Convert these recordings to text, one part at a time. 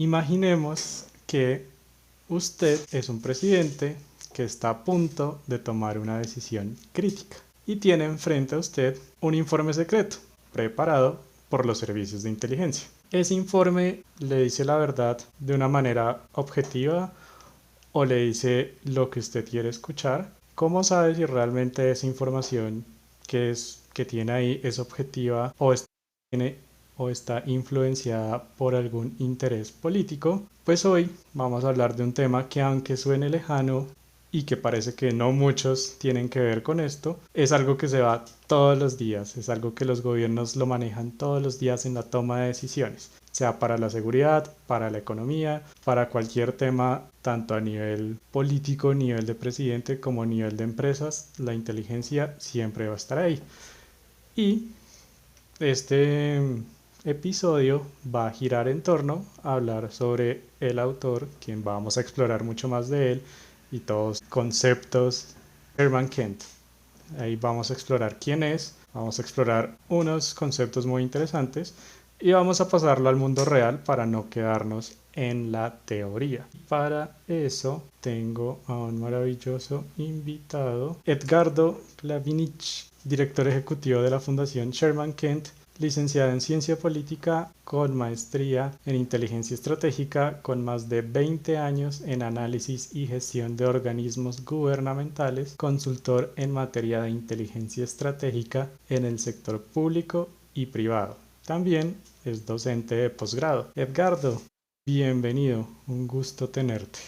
Imaginemos que usted es un presidente que está a punto de tomar una decisión crítica y tiene enfrente a usted un informe secreto preparado por los servicios de inteligencia. Ese informe le dice la verdad de una manera objetiva o le dice lo que usted quiere escuchar. ¿Cómo sabe si realmente esa información que tiene ahí es objetiva tiene, o está influenciada por algún interés político? Pues hoy vamos a hablar de un tema que, aunque suene lejano y que parece que no muchos tienen que ver con esto, es algo que se va todos los días, es algo que los gobiernos lo manejan todos los días en la toma de decisiones, sea para la seguridad, para la economía, para cualquier tema, tanto a nivel político, nivel de presidente, como a nivel de empresas. La inteligencia siempre va a estar ahí. Y este episodio va a girar en torno a hablar sobre el autor, quien vamos a explorar mucho más de él y todos conceptos. Herman Kent. Ahí vamos a explorar quién es, vamos a explorar unos conceptos muy interesantes y vamos a pasarlo al mundo real para no quedarnos en la teoría. Para eso tengo a un maravilloso invitado, Edgardo Klavinich, director ejecutivo de la Fundación Sherman Kent, licenciado en Ciencia Política con maestría en Inteligencia Estratégica, con más de 20 años en análisis y gestión de organismos gubernamentales, consultor en materia de inteligencia estratégica en el sector público y privado. También es docente de posgrado. Edgardo, bienvenido, un gusto tenerte.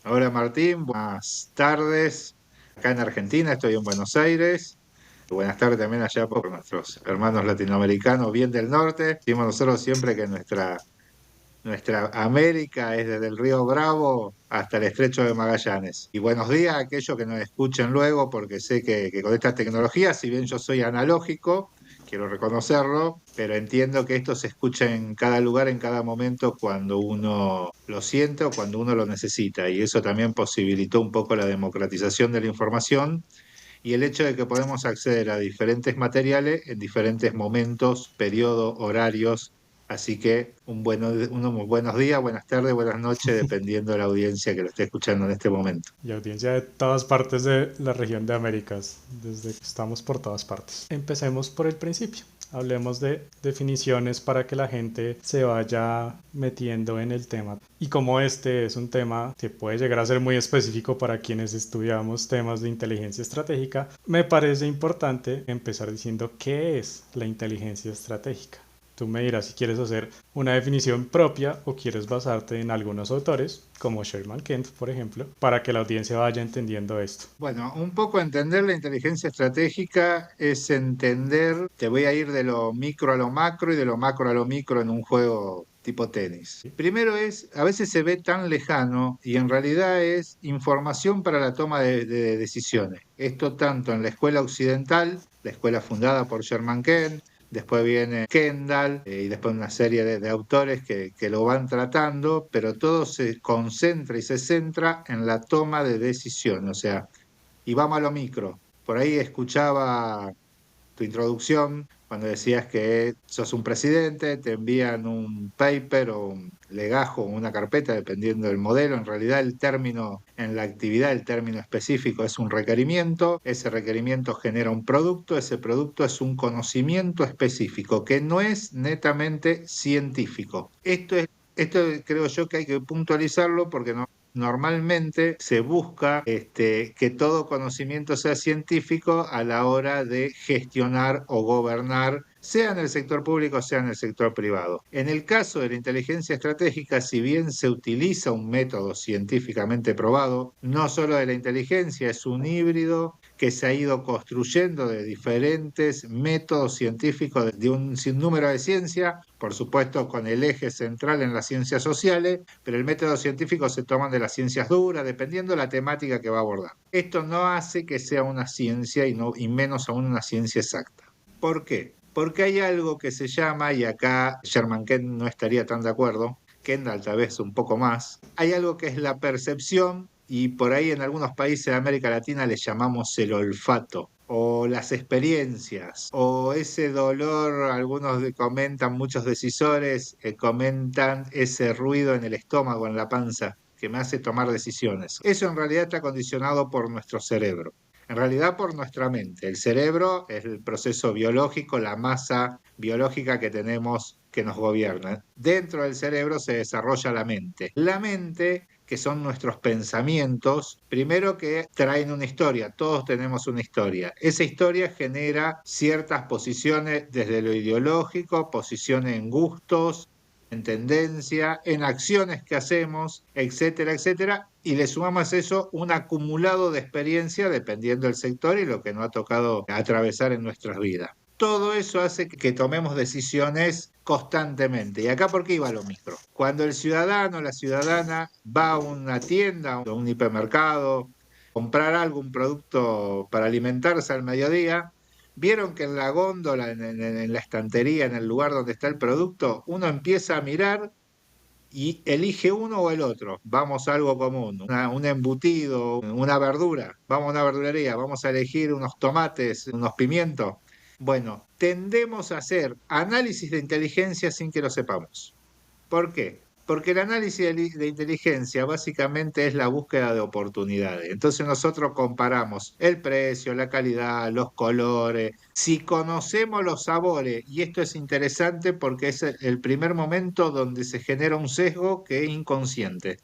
Hola Martín, buenas tardes. Acá en Argentina, estoy en Buenos Aires. Buenas tardes también allá por nuestros hermanos latinoamericanos bien del norte. Decimos nosotros siempre que nuestra América es desde el río Bravo hasta el estrecho de Magallanes. Y buenos días a aquellos que nos escuchen luego, porque sé que con esta tecnología, si bien yo soy analógico, quiero reconocerlo, pero entiendo que esto se escucha en cada lugar, en cada momento, cuando uno lo siente o cuando uno lo necesita. Y eso también posibilitó un poco la democratización de la información y el hecho de que podemos acceder a diferentes materiales en diferentes momentos, periodos, horarios. Así que unos buenos días, buenas tardes, buenas noches, dependiendo de la audiencia que lo esté escuchando en este momento. Y audiencia de todas partes de la región de Américas, desde que estamos por todas partes. Empecemos por el principio. Hablemos de definiciones para que la gente se vaya metiendo en el tema. Y como este es un tema que puede llegar a ser muy específico para quienes estudiamos temas de inteligencia estratégica, me parece importante empezar diciendo qué es la inteligencia estratégica. Tú me dirás si quieres hacer una definición propia o quieres basarte en algunos autores, como Sherman Kent, por ejemplo, para que la audiencia vaya entendiendo esto. Bueno, un poco entender la inteligencia estratégica es entender, te voy a ir de lo micro a lo macro y de lo macro a lo micro en un juego tipo tenis. Primero a veces se ve tan lejano y en realidad es información para la toma de decisiones. Esto tanto en la escuela occidental, la escuela fundada por Sherman Kent, después viene Kendall y después una serie de autores que lo van tratando, pero todo se concentra y se centra en la toma de decisiones, o sea, y vamos a lo micro. Por ahí escuchaba tu introducción cuando decías que sos un presidente, te envían un paper o un legajo o una carpeta, dependiendo del modelo. En realidad el término en la actividad, el término específico es un requerimiento. Ese requerimiento genera un producto. Ese producto es un conocimiento específico que no es netamente científico. Esto creo yo que hay que puntualizarlo porque no. Normalmente se busca que todo conocimiento sea científico a la hora de gestionar o gobernar, sea en el sector público, sea en el sector privado. En el caso de la inteligencia estratégica, si bien se utiliza un método científicamente probado, no solo de la inteligencia, es un híbrido que se ha ido construyendo de diferentes métodos científicos de un sinnúmero de ciencias, por supuesto con el eje central en las ciencias sociales, pero el método científico se toman de las ciencias duras, dependiendo de la temática que va a abordar. Esto no hace que sea una ciencia y menos aún una ciencia exacta. ¿Por qué? Porque hay algo que se llama, y acá Sherman Kent no estaría tan de acuerdo, Kendall tal vez un poco más, hay algo que es la percepción y por ahí en algunos países de América Latina le llamamos el olfato. o las experiencias, o ese dolor, comentan, muchos decisores comentan ese ruido en el estómago, en la panza, que me hace tomar decisiones. Eso en realidad está condicionado por nuestro cerebro, en realidad por nuestra mente. El cerebro es el proceso biológico, la masa biológica que tenemos que nos gobierna. Dentro del cerebro se desarrolla la mente. La mente, que son nuestros pensamientos, primero que traen una historia, todos tenemos una historia. Esa historia genera ciertas posiciones desde lo ideológico, posiciones en gustos, en tendencia, en acciones que hacemos, etcétera, etcétera, y le sumamos a eso un acumulado de experiencia dependiendo del sector y lo que nos ha tocado atravesar en nuestras vidas. Todo eso hace que tomemos decisiones constantemente. ¿Y acá por qué iba lo micro? Cuando el ciudadano o la ciudadana va a una tienda o a un hipermercado, comprar algún producto para alimentarse al mediodía, vieron que en la góndola, en la estantería, en el lugar donde está el producto, uno empieza a mirar y elige uno o el otro. Vamos a algo común, un embutido, una verdura. Vamos a una verdulería, vamos a elegir unos tomates, unos pimientos. Bueno, tendemos a hacer análisis de inteligencia sin que lo sepamos. ¿Por qué? Porque el análisis de inteligencia básicamente es la búsqueda de oportunidades. Entonces nosotros comparamos el precio, la calidad, los colores, si conocemos los sabores, y esto es interesante porque es el primer momento donde se genera un sesgo que es inconsciente.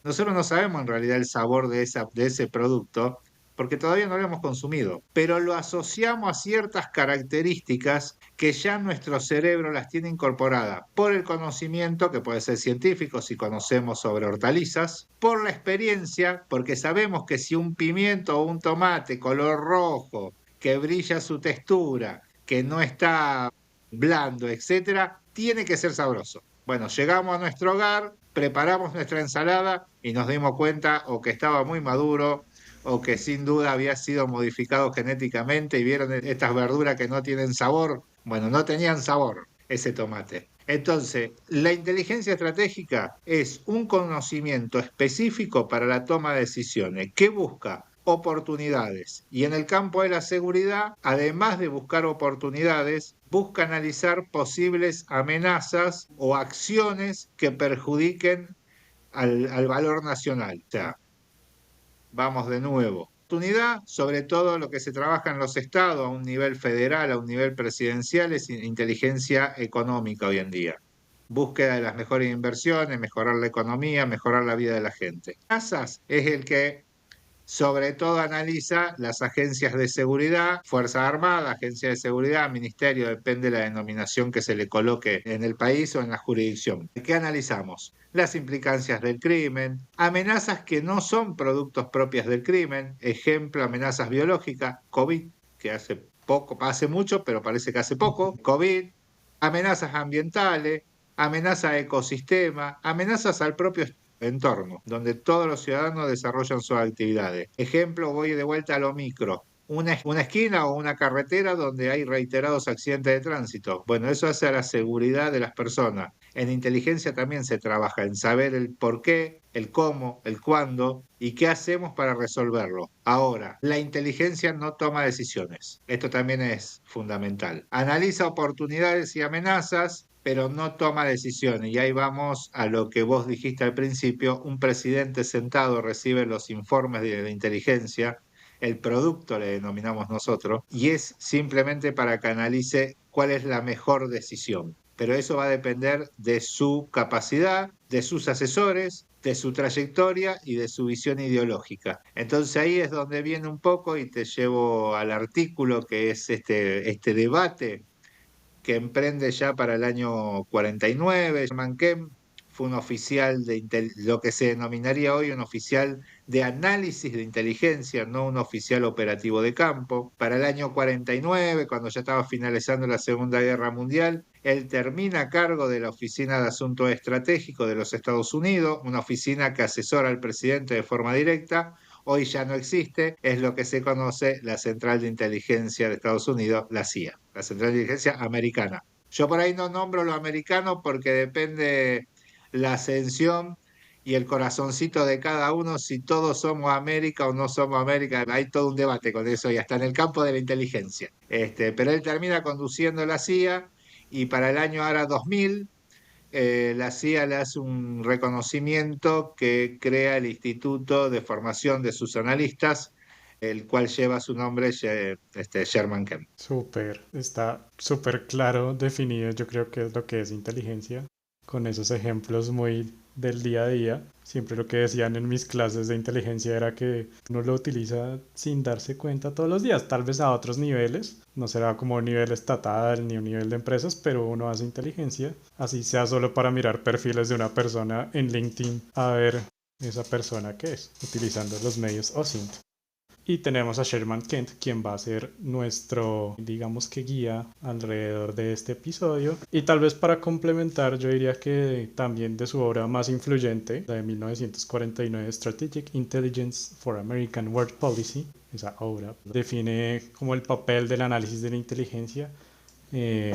Nosotros no sabemos en realidad el sabor de ese producto porque todavía no lo hemos consumido, pero lo asociamos a ciertas características que ya nuestro cerebro las tiene incorporadas por el conocimiento, que puede ser científico si conocemos sobre hortalizas, por la experiencia, porque sabemos que si un pimiento o un tomate color rojo, que brilla su textura, que no está blando, etcétera, tiene que ser sabroso. Bueno, llegamos a nuestro hogar, preparamos nuestra ensalada y nos dimos cuenta o que estaba muy maduro o que sin duda había sido modificado genéticamente y vieron estas verduras que no tienen sabor. Bueno, no tenían sabor ese tomate. Entonces, la inteligencia estratégica es un conocimiento específico para la toma de decisiones que busca oportunidades. Y en el campo de la seguridad, además de buscar oportunidades, busca analizar posibles amenazas o acciones que perjudiquen al valor nacional. O sea, vamos de nuevo. Oportunidad, sobre todo lo que se trabaja en los estados a un nivel federal, a un nivel presidencial, es inteligencia económica hoy en día. Búsqueda de las mejores inversiones, mejorar la economía, mejorar la vida de la gente. Casas es el que sobre todo analiza las agencias de seguridad, Fuerza Armada, Agencia de Seguridad, Ministerio, depende de la denominación que se le coloque en el país o en la jurisdicción. ¿Qué analizamos? Las implicancias del crimen, amenazas que no son productos propios del crimen, ejemplo, amenazas biológicas, COVID, que hace mucho, pero parece que hace poco, COVID, amenazas ambientales, amenazas a ecosistema, amenazas al propio entorno, donde todos los ciudadanos desarrollan sus actividades. Ejemplo, voy de vuelta a lo micro. Una esquina o una carretera donde hay reiterados accidentes de tránsito. Bueno, eso hace a la seguridad de las personas. En inteligencia también se trabaja en saber el por qué, el cómo, el cuándo y qué hacemos para resolverlo. Ahora, la inteligencia no toma decisiones. Esto también es fundamental. Analiza oportunidades y amenazas, pero no toma decisiones. Y ahí vamos a lo que vos dijiste al principio, un presidente sentado recibe los informes de inteligencia, el producto le denominamos nosotros, y es simplemente para que analice cuál es la mejor decisión. Pero eso va a depender de su capacidad, de sus asesores, de su trayectoria y de su visión ideológica. Entonces ahí es donde viene un poco y te llevo al artículo que es este debate que emprende ya para el año 49. Sherman Kemp fue un oficial lo que se denominaría hoy un oficial de análisis de inteligencia, no un oficial operativo de campo. Para el año 49, cuando ya estaba finalizando la Segunda Guerra Mundial, él termina a cargo de la Oficina de Asuntos Estratégicos de los Estados Unidos, una oficina que asesora al presidente de forma directa. Hoy ya no existe, es lo que se conoce la Central de Inteligencia de Estados Unidos, la CIA, la Central de Inteligencia Americana. Yo por ahí no nombro lo americano porque depende la ascensión y el corazoncito de cada uno, si todos somos América o no somos América. Hay todo un debate con eso y hasta en el campo de la inteligencia. Pero él termina conduciendo la CIA y para el año ahora 2000 la CIA le hace un reconocimiento que crea el Instituto de Formación de sus Analistas, el cual lleva su nombre, Sherman Kemp. Súper, está súper claro definido, yo creo que es lo que es inteligencia, con esos ejemplos muy del día a día. Siempre lo que decían en mis clases de inteligencia era que uno lo utiliza sin darse cuenta todos los días, tal vez a otros niveles, no será como un nivel estatal ni un nivel de empresas, pero uno hace inteligencia, así sea solo para mirar perfiles de una persona en LinkedIn a ver esa persona que es, utilizando los medios OSINT. Y tenemos a Sherman Kent, quien va a ser nuestro, digamos que guía alrededor de este episodio. Y tal vez para complementar, yo diría que también de su obra más influyente, la de 1949, Strategic Intelligence for American World Policy, esa obra define como el papel del análisis de la inteligencia. Y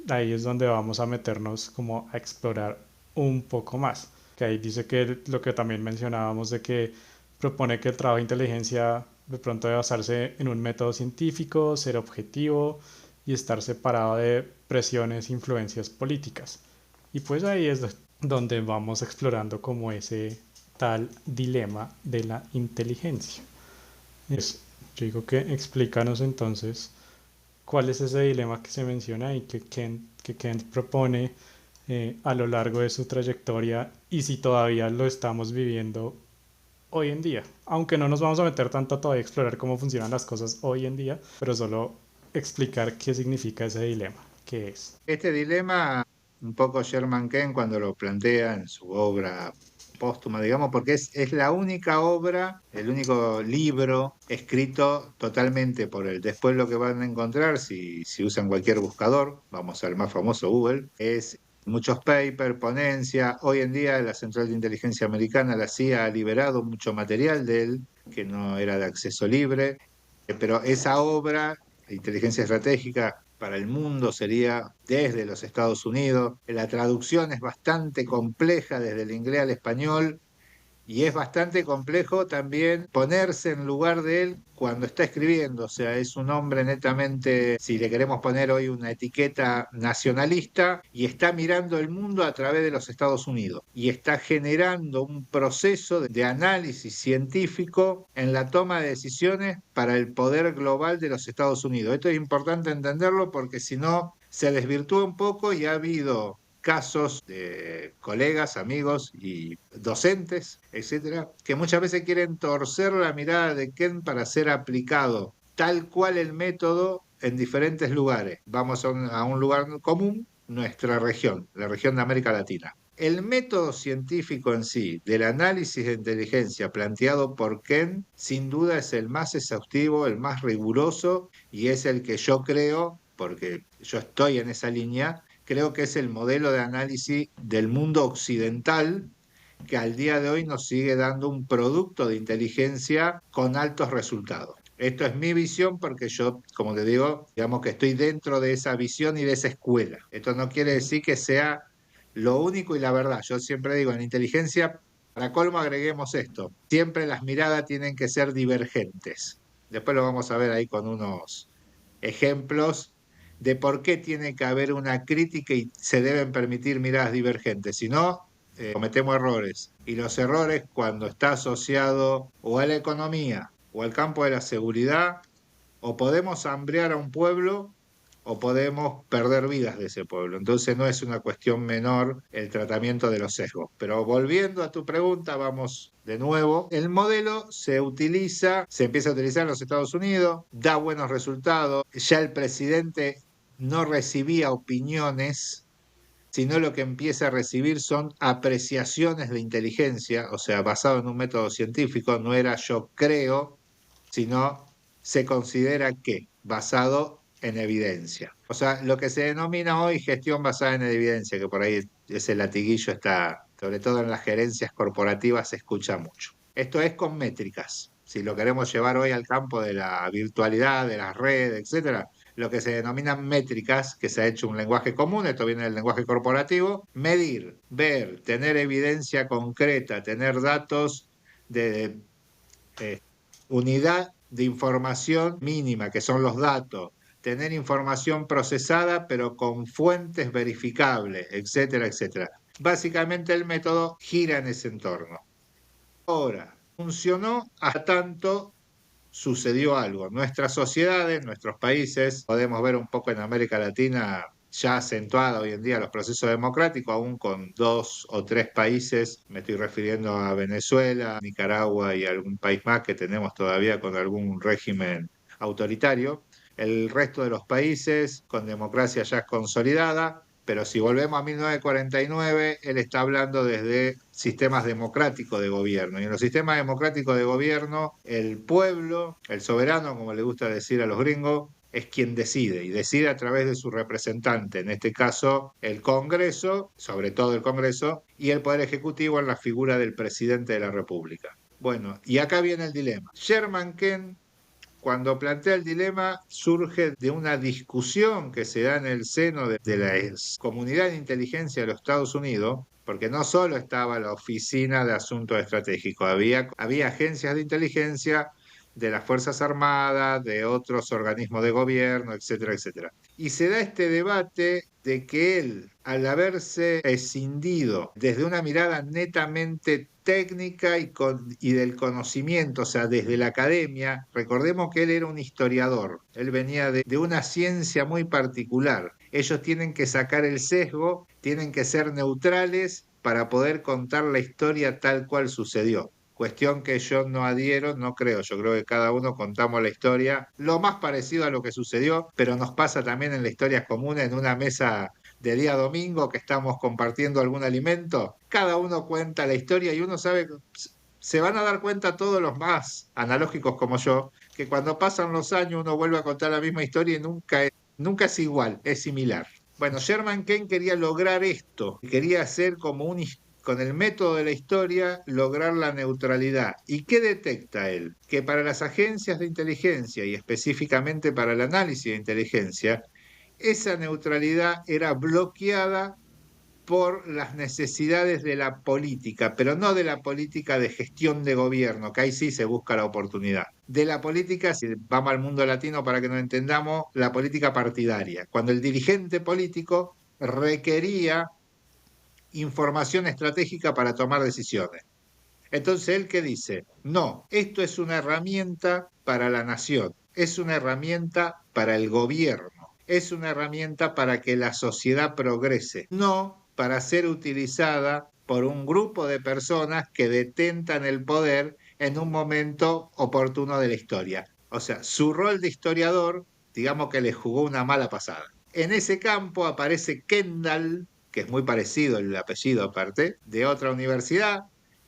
ahí es donde vamos a meternos como a explorar un poco más. Que ahí dice que lo que también mencionábamos de que propone que el trabajo de inteligencia de pronto debe basarse en un método científico, ser objetivo y estar separado de presiones e influencias políticas. Y pues ahí es donde vamos explorando como ese tal dilema de la inteligencia. Yo digo que explícanos entonces cuál es ese dilema que se menciona y que Kent propone a lo largo de su trayectoria y si todavía lo estamos viviendo hoy en día. Aunque no nos vamos a meter tanto todavía a explorar cómo funcionan las cosas hoy en día, pero solo explicar qué significa ese dilema, qué es. Este dilema, un poco Sherman Kent cuando lo plantea en su obra póstuma, digamos, porque es la única obra, el único libro escrito totalmente por él. Después lo que van a encontrar, si usan cualquier buscador, vamos al más famoso Google, es muchos papers, ponencias. Hoy en día la Central de Inteligencia Americana, la CIA, ha liberado mucho material de él que no era de acceso libre, pero esa obra, Inteligencia Estratégica para el Mundo, sería desde los Estados Unidos. La traducción es bastante compleja desde el inglés al español y es bastante complejo también ponerse en lugar de él cuando está escribiendo. O sea, es un hombre netamente, si le queremos poner hoy una etiqueta nacionalista, y está mirando el mundo a través de los Estados Unidos y está generando un proceso de análisis científico en la toma de decisiones para el poder global de los Estados Unidos. Esto es importante entenderlo porque si no se desvirtúa un poco y ha habido casos de colegas, amigos y docentes, etcétera, que muchas veces quieren torcer la mirada de Kent para ser aplicado tal cual el método en diferentes lugares. Vamos a un lugar común, nuestra región, la región de América Latina. El método científico en sí, del análisis de inteligencia planteado por Kent, sin duda es el más exhaustivo, el más riguroso y es el que yo creo, porque yo estoy en esa línea, creo que es el modelo de análisis del mundo occidental que al día de hoy nos sigue dando un producto de inteligencia con altos resultados. Esto es mi visión porque yo, como te digo, digamos que estoy dentro de esa visión y de esa escuela. Esto no quiere decir que sea lo único y la verdad. Yo siempre digo, en inteligencia, para colmo agreguemos esto, siempre las miradas tienen que ser divergentes. Después lo vamos a ver ahí con unos ejemplos de por qué tiene que haber una crítica y se deben permitir miradas divergentes. Si no, cometemos errores. Y los errores, cuando está asociado o a la economía o al campo de la seguridad, o podemos hambrear a un pueblo o podemos perder vidas de ese pueblo. Entonces no es una cuestión menor el tratamiento de los sesgos. Pero volviendo a tu pregunta, vamos de nuevo. El modelo se utiliza, se empieza a utilizar en los Estados Unidos, da buenos resultados. Ya el presidente no recibía opiniones, sino lo que empieza a recibir son apreciaciones de inteligencia, o sea, basado en un método científico. No era yo creo, sino se considera que basado en evidencia. O sea, lo que se denomina hoy gestión basada en evidencia, que por ahí ese latiguillo está, sobre todo en las gerencias corporativas, se escucha mucho. Esto es con métricas. Si lo queremos llevar hoy al campo de la virtualidad, de las redes, etcétera, lo que se denominan métricas, que se ha hecho un lenguaje común, esto viene del lenguaje corporativo, medir, ver, tener evidencia concreta, tener datos de unidad de información mínima, que son los datos, tener información procesada pero con fuentes verificables, etcétera, etcétera. Básicamente el método gira en ese entorno. Ahora, funcionó hasta tanto sucedió algo. Nuestras sociedades, nuestros países, podemos ver un poco en América Latina ya acentuada hoy en día los procesos democráticos, aún con 2 o 3 países, me estoy refiriendo a Venezuela, Nicaragua y algún país más que tenemos todavía con algún régimen autoritario. El resto de los países con democracia ya consolidada, pero si volvemos a 1949, él está hablando desde sistemas democráticos de gobierno. Y en los sistemas democráticos de gobierno, el pueblo, el soberano, como le gusta decir a los gringos, es quien decide y decide a través de su representante, en este caso el Congreso, sobre todo el Congreso, y el Poder Ejecutivo en la figura del presidente de la República. Bueno, y acá viene el dilema. Sherman Kent, cuando plantea el dilema, surge de una discusión que se da en el seno de la comunidad de inteligencia de los Estados Unidos, porque no solo estaba la Oficina de Asuntos Estratégicos, había agencias de inteligencia de las Fuerzas Armadas, de otros organismos de gobierno, etcétera, etcétera. Y se da este debate de que él, al haberse escindido desde una mirada netamente técnica y del conocimiento, o sea, desde la academia, recordemos que él era un historiador, él venía de una ciencia muy particular. Ellos tienen que sacar el sesgo, tienen que ser neutrales para poder contar la historia tal cual sucedió. Cuestión que yo no adhiero, no creo. Yo creo que cada uno contamos la historia lo más parecido a lo que sucedió, pero nos pasa también en la historia común en una mesa de día domingo que estamos compartiendo algún alimento. Cada uno cuenta la historia y uno sabe, se van a dar cuenta todos los más analógicos como yo, que cuando pasan los años uno vuelve a contar la misma historia y nunca es igual, es similar. Bueno, Sherman Kent quería lograr esto, quería hacer como con el método de la historia, lograr la neutralidad. ¿Y qué detecta él? Que para las agencias de inteligencia y específicamente para el análisis de inteligencia, esa neutralidad era bloqueada por las necesidades de la política, pero no de la política de gestión de gobierno, que ahí sí se busca la oportunidad. De la política, si vamos al mundo latino para que nos entendamos, la política partidaria, cuando el dirigente político requería información estratégica para tomar decisiones. Entonces, ¿él qué dice? No, esto es una herramienta para la nación, es una herramienta para el gobierno, es una herramienta para que la sociedad progrese, no para ser utilizada por un grupo de personas que detentan el poder en un momento oportuno de la historia. O sea, su rol de historiador, digamos que le jugó una mala pasada. En ese campo aparece Kendall, que es muy parecido el apellido aparte, de otra universidad.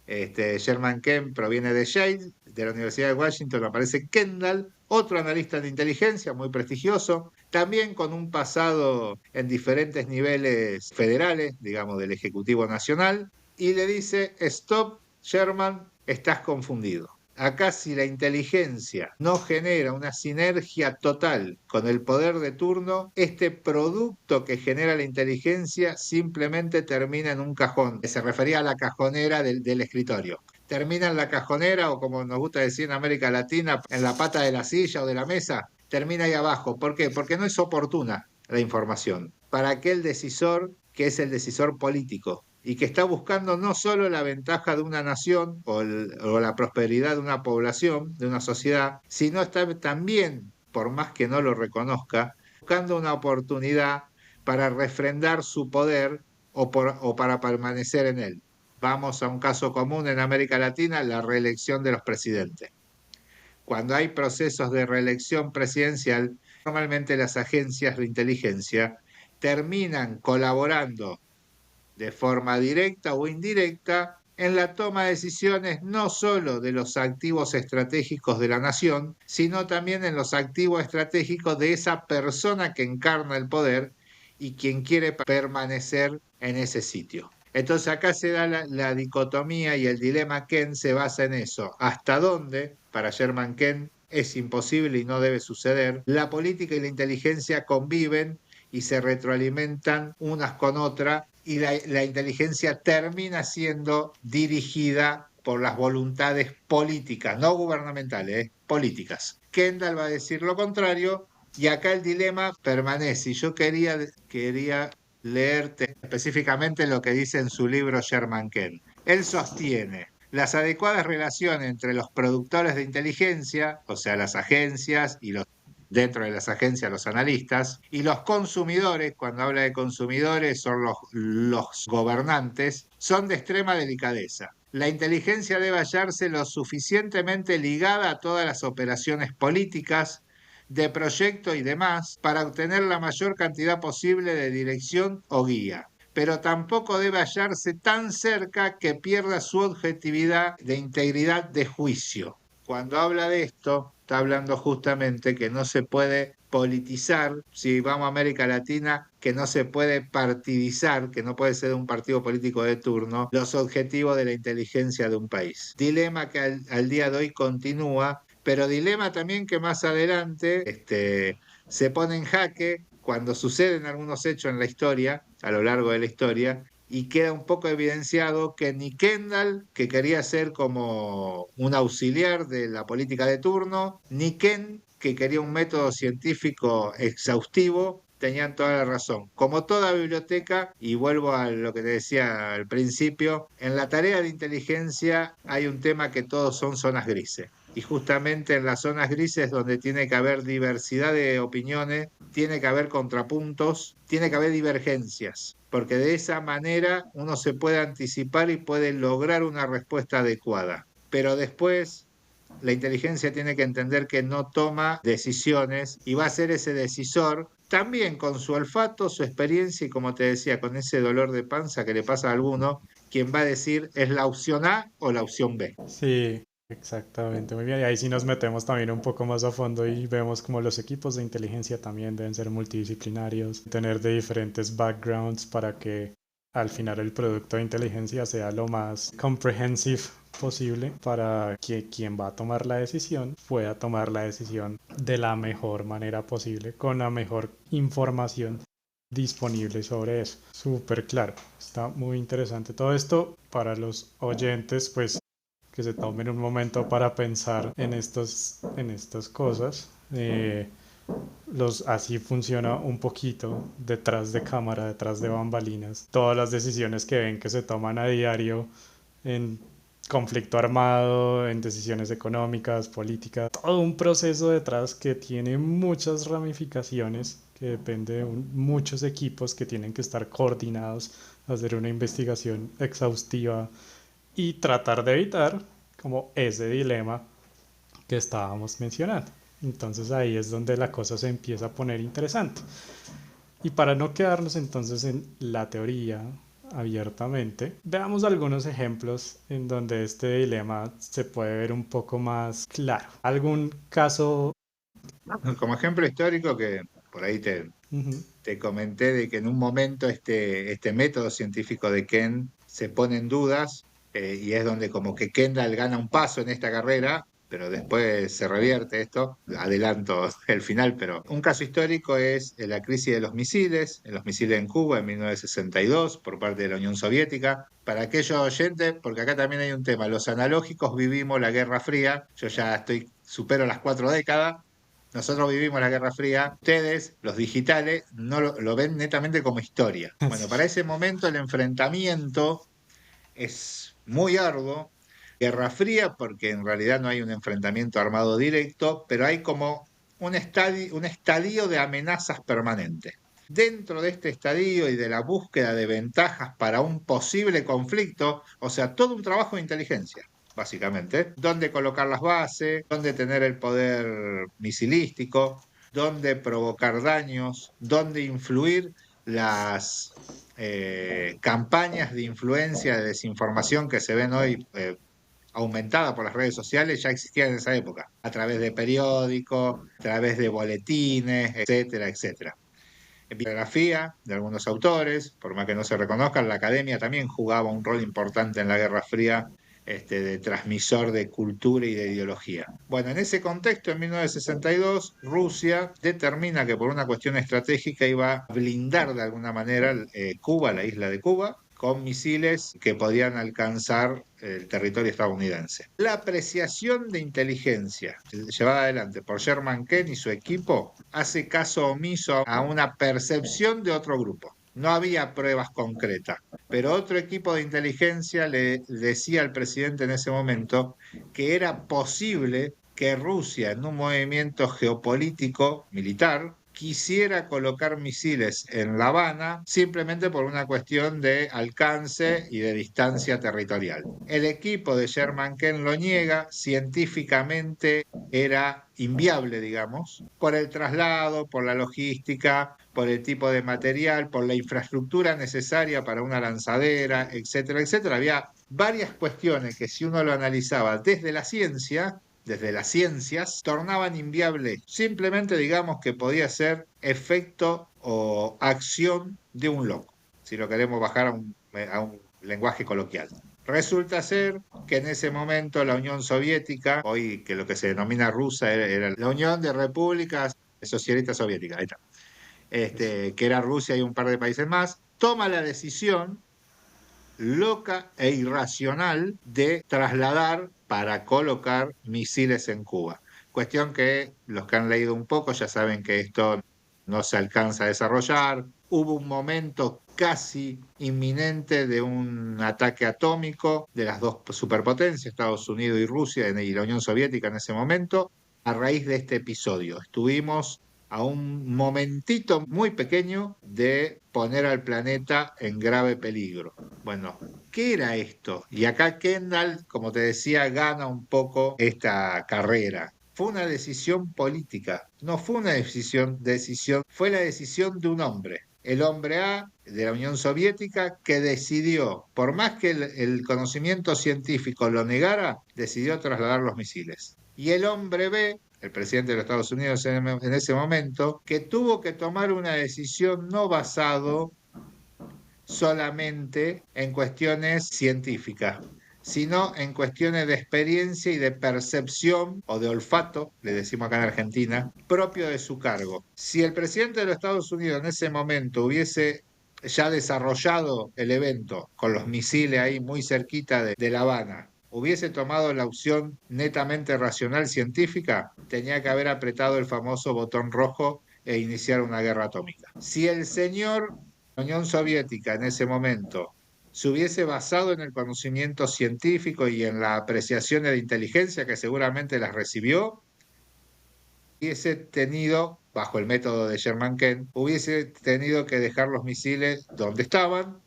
Sherman Kent proviene de Yale, de la Universidad de Washington aparece Kendall, otro analista de inteligencia muy prestigioso, también con un pasado en diferentes niveles federales, digamos, del Ejecutivo Nacional, y le dice, stop, Sherman, estás confundido. Acá si la inteligencia no genera una sinergia total con el poder de turno, este producto que genera la inteligencia simplemente termina en un cajón. Se refería a la cajonera del escritorio. Termina en la cajonera o como nos gusta decir en América Latina, en la pata de la silla o de la mesa, termina ahí abajo. ¿Por qué? Porque no es oportuna la información para aquel decisor que es el decisor político y que está buscando no solo la ventaja de una nación o la prosperidad de una población, de una sociedad, sino está también, por más que no lo reconozca, buscando una oportunidad para refrendar su poder o para permanecer en él. Vamos a un caso común en América Latina, la reelección de los presidentes. Cuando hay procesos de reelección presidencial, normalmente las agencias de inteligencia terminan colaborando de forma directa o indirecta en la toma de decisiones no solo de los activos estratégicos de la nación, sino también en los activos estratégicos de esa persona que encarna el poder y quien quiere permanecer en ese sitio. Entonces acá se da dicotomía y el dilema Kent se basa en eso. ¿Hasta dónde, para Sherman Kent, es imposible y no debe suceder. La política y la inteligencia conviven y se retroalimentan unas con otras y la inteligencia termina siendo dirigida por las voluntades políticas, no gubernamentales, políticas. Kendall va a decir lo contrario y acá el dilema permanece. Y yo quería leerte específicamente lo que dice en su libro Sherman Kent. Él sostiene las adecuadas relaciones entre los productores de inteligencia, o sea, las agencias y dentro de las agencias los analistas, y los consumidores, cuando habla de consumidores son los gobernantes, son de extrema delicadeza. La inteligencia debe hallarse lo suficientemente ligada a todas las operaciones políticas, de proyecto y demás, para obtener la mayor cantidad posible de dirección o guía, pero tampoco debe hallarse tan cerca que pierda su objetividad de integridad de juicio. Cuando habla de esto, está hablando justamente que no se puede politizar, si vamos a América Latina, que no se puede partidizar, que no puede ser un partido político de turno, los objetivos de la inteligencia de un país. Dilema que al día de hoy continúa, pero dilema también que más adelante se pone en jaque cuando suceden algunos hechos en la historia, a lo largo de la historia, y queda un poco evidenciado que ni Kendall, que quería ser como un auxiliar de la política de turno, ni Ken, que quería un método científico exhaustivo, tenían toda la razón. Como toda biblioteca, y vuelvo a lo que te decía al principio, en la tarea de inteligencia hay un tema que todos son zonas grises. Y justamente en las zonas grises donde tiene que haber diversidad de opiniones, tiene que haber contrapuntos, tiene que haber divergencias, porque de esa manera uno se puede anticipar y puede lograr una respuesta adecuada. Pero después la inteligencia tiene que entender que no toma decisiones y va a ser ese decisor también con su olfato, su experiencia y como te decía, con ese dolor de panza que le pasa a alguno, quien va a decir es la opción A o la opción B. Sí, exactamente, muy bien. Y ahí sí nos metemos también un poco más a fondo y vemos como los equipos de inteligencia también deben ser multidisciplinarios, tener de diferentes backgrounds para que al final el producto de inteligencia sea lo más comprehensive posible para que quien va a tomar la decisión pueda tomar la decisión de la mejor manera posible, con la mejor información disponible sobre eso. Súper claro, está muy interesante todo esto para los oyentes, pues que se tomen un momento para pensar en estas cosas. Así funciona un poquito detrás de cámara, detrás de bambalinas. Todas las decisiones que ven que se toman a diario en conflicto armado, en decisiones económicas, políticas, todo un proceso detrás que tiene muchas ramificaciones, que depende de muchos equipos que tienen que estar coordinados, hacer una investigación exhaustiva y tratar de evitar como ese dilema que estábamos mencionando. Entonces ahí es donde la cosa se empieza a poner interesante. Y para no quedarnos entonces en la teoría abiertamente, veamos algunos ejemplos en donde este dilema se puede ver un poco más claro. ¿Algún caso? Como ejemplo histórico que por ahí Ujú. te comenté de que en un momento este método científico de Ken se pone en dudas y es donde como que Kendall gana un paso en esta carrera, pero después se revierte esto, adelanto el final, pero un caso histórico es la crisis de los misiles en Cuba en 1962 por parte de la Unión Soviética. Para aquellos oyentes, porque acá también hay un tema, los analógicos vivimos la Guerra Fría, yo ya supero las 4 décadas. Nosotros vivimos la Guerra Fría, ustedes, los digitales, no lo ven netamente como historia. Bueno, para Sí. ese momento el enfrentamiento es muy arduo. Guerra Fría, porque en realidad no hay un enfrentamiento armado directo, pero hay como un estadio de amenazas permanentes. Dentro de este estadio y de la búsqueda de ventajas para un posible conflicto, o sea, todo un trabajo de inteligencia, básicamente, dónde colocar las bases, dónde tener el poder misilístico, dónde provocar daños, dónde influir las campañas de influencia, de desinformación que se ven hoy aumentada por las redes sociales, ya existían en esa época, a través de periódicos, a través de boletines, etcétera, etcétera. Bibliografía de algunos autores, por más que no se reconozcan, la academia también jugaba un rol importante en la Guerra Fría de transmisor de cultura y de ideología. Bueno, en ese contexto, en 1962, Rusia determina que por una cuestión estratégica iba a blindar de alguna manera Cuba, la isla de Cuba, con misiles que podían alcanzar el territorio estadounidense. La apreciación de inteligencia llevada adelante por Sherman Kent y su equipo hace caso omiso a una percepción de otro grupo. No había pruebas concretas, pero otro equipo de inteligencia le decía al presidente en ese momento que era posible que Rusia, en un movimiento geopolítico militar, quisiera colocar misiles en La Habana simplemente por una cuestión de alcance y de distancia territorial. El equipo de Sherman Kent lo niega, científicamente era inviable, digamos, por el traslado, por la logística, por el tipo de material, por la infraestructura necesaria para una lanzadera, etcétera, etcétera. Había varias cuestiones que si uno lo analizaba desde las ciencias, tornaban inviable. Simplemente digamos que podía ser efecto o acción de un loco, si lo queremos bajar a un lenguaje coloquial. Resulta ser que en ese momento la Unión Soviética, hoy que lo que se denomina rusa era la Unión de Repúblicas Socialistas Soviéticas, ahí está, que era Rusia y un par de países más, toma la decisión loca e irracional de trasladar para colocar misiles en Cuba. Cuestión que los que han leído un poco ya saben que esto no se alcanza a desarrollar. Hubo un momento casi inminente de un ataque atómico de las dos superpotencias, Estados Unidos y Rusia, y la Unión Soviética en ese momento, a raíz de este episodio. Estuvimos a un momentito muy pequeño de poner al planeta en grave peligro. Bueno, ¿qué era esto? Y acá Kendall, como te decía, gana un poco esta carrera. Fue una decisión política, no fue una decisión, fue la decisión de un hombre. El hombre A de la Unión Soviética que decidió, por más que el conocimiento científico lo negara, decidió trasladar los misiles. Y el hombre B, el presidente de los Estados Unidos en ese momento, que tuvo que tomar una decisión no basado solamente en cuestiones científicas, sino en cuestiones de experiencia y de percepción o de olfato, le decimos acá en Argentina, propio de su cargo. Si el presidente de los Estados Unidos en ese momento hubiese ya desarrollado el evento con los misiles ahí muy cerquita de La Habana, hubiese tomado la opción netamente racional científica, tenía que haber apretado el famoso botón rojo e iniciar una guerra atómica. Si el señor Unión Soviética en ese momento se hubiese basado en el conocimiento científico y en la apreciación de inteligencia que seguramente las recibió, hubiese tenido, bajo el método de Sherman Kent, hubiese tenido que dejar los misiles donde estaban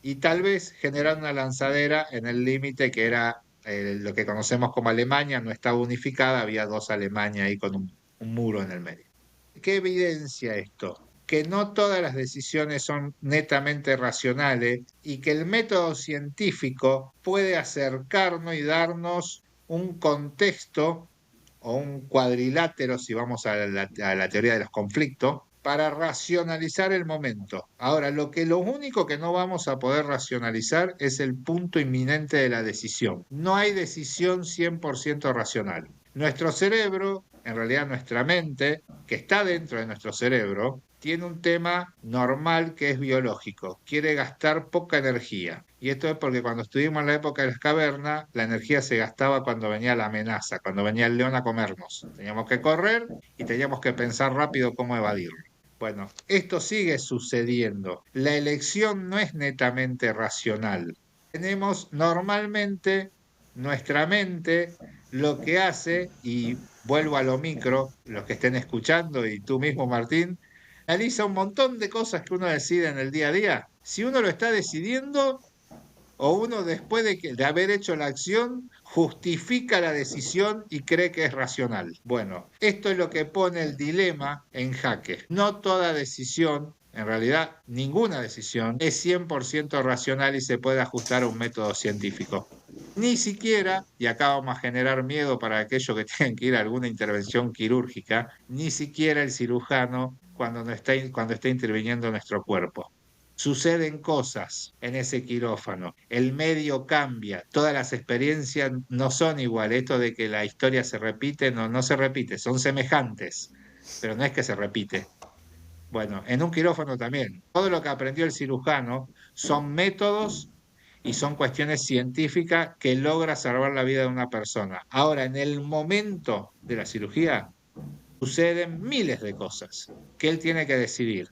y tal vez generar una lanzadera en el límite que era lo que conocemos como Alemania, no estaba unificada, había dos Alemania ahí con un muro en el medio. ¿Qué evidencia esto? Que no todas las decisiones son netamente racionales y que el método científico puede acercarnos y darnos un contexto o un cuadrilátero, si vamos a la teoría de los conflictos, para racionalizar el momento. Ahora, lo único que no vamos a poder racionalizar es el punto inminente de la decisión. No hay decisión 100% racional. Nuestro cerebro, en realidad nuestra mente, que está dentro de nuestro cerebro, tiene un tema normal que es biológico. Quiere gastar poca energía. Y esto es porque cuando estuvimos en la época de las cavernas, la energía se gastaba cuando venía la amenaza, cuando venía el león a comernos. Teníamos que correr y teníamos que pensar rápido cómo evadirlo. Bueno, esto sigue sucediendo. La elección no es netamente racional. Tenemos normalmente nuestra mente lo que hace, y vuelvo a lo micro, los que estén escuchando y tú mismo, Martín, analiza un montón de cosas que uno decide en el día a día. Si uno lo está decidiendo o uno después de haber hecho la acción justifica la decisión y cree que es racional. Bueno, esto es lo que pone el dilema en jaque. No toda decisión, en realidad ninguna decisión, es 100% racional y se puede ajustar a un método científico. Ni siquiera, y acá vamos a generar miedo para aquellos que tienen que ir a alguna intervención quirúrgica, ni siquiera el cirujano cuando está interviniendo en nuestro cuerpo. suceden cosas en ese quirófano, el medio cambia, todas las experiencias no son iguales, esto de que la historia se repite, no, no se repite, son semejantes, pero no es que se repite. Bueno, en un quirófano también. Todo lo que aprendió el cirujano son métodos y son cuestiones científicas que logra salvar la vida de una persona. Ahora, en el momento de la cirugía, suceden miles de cosas que él tiene que decidir.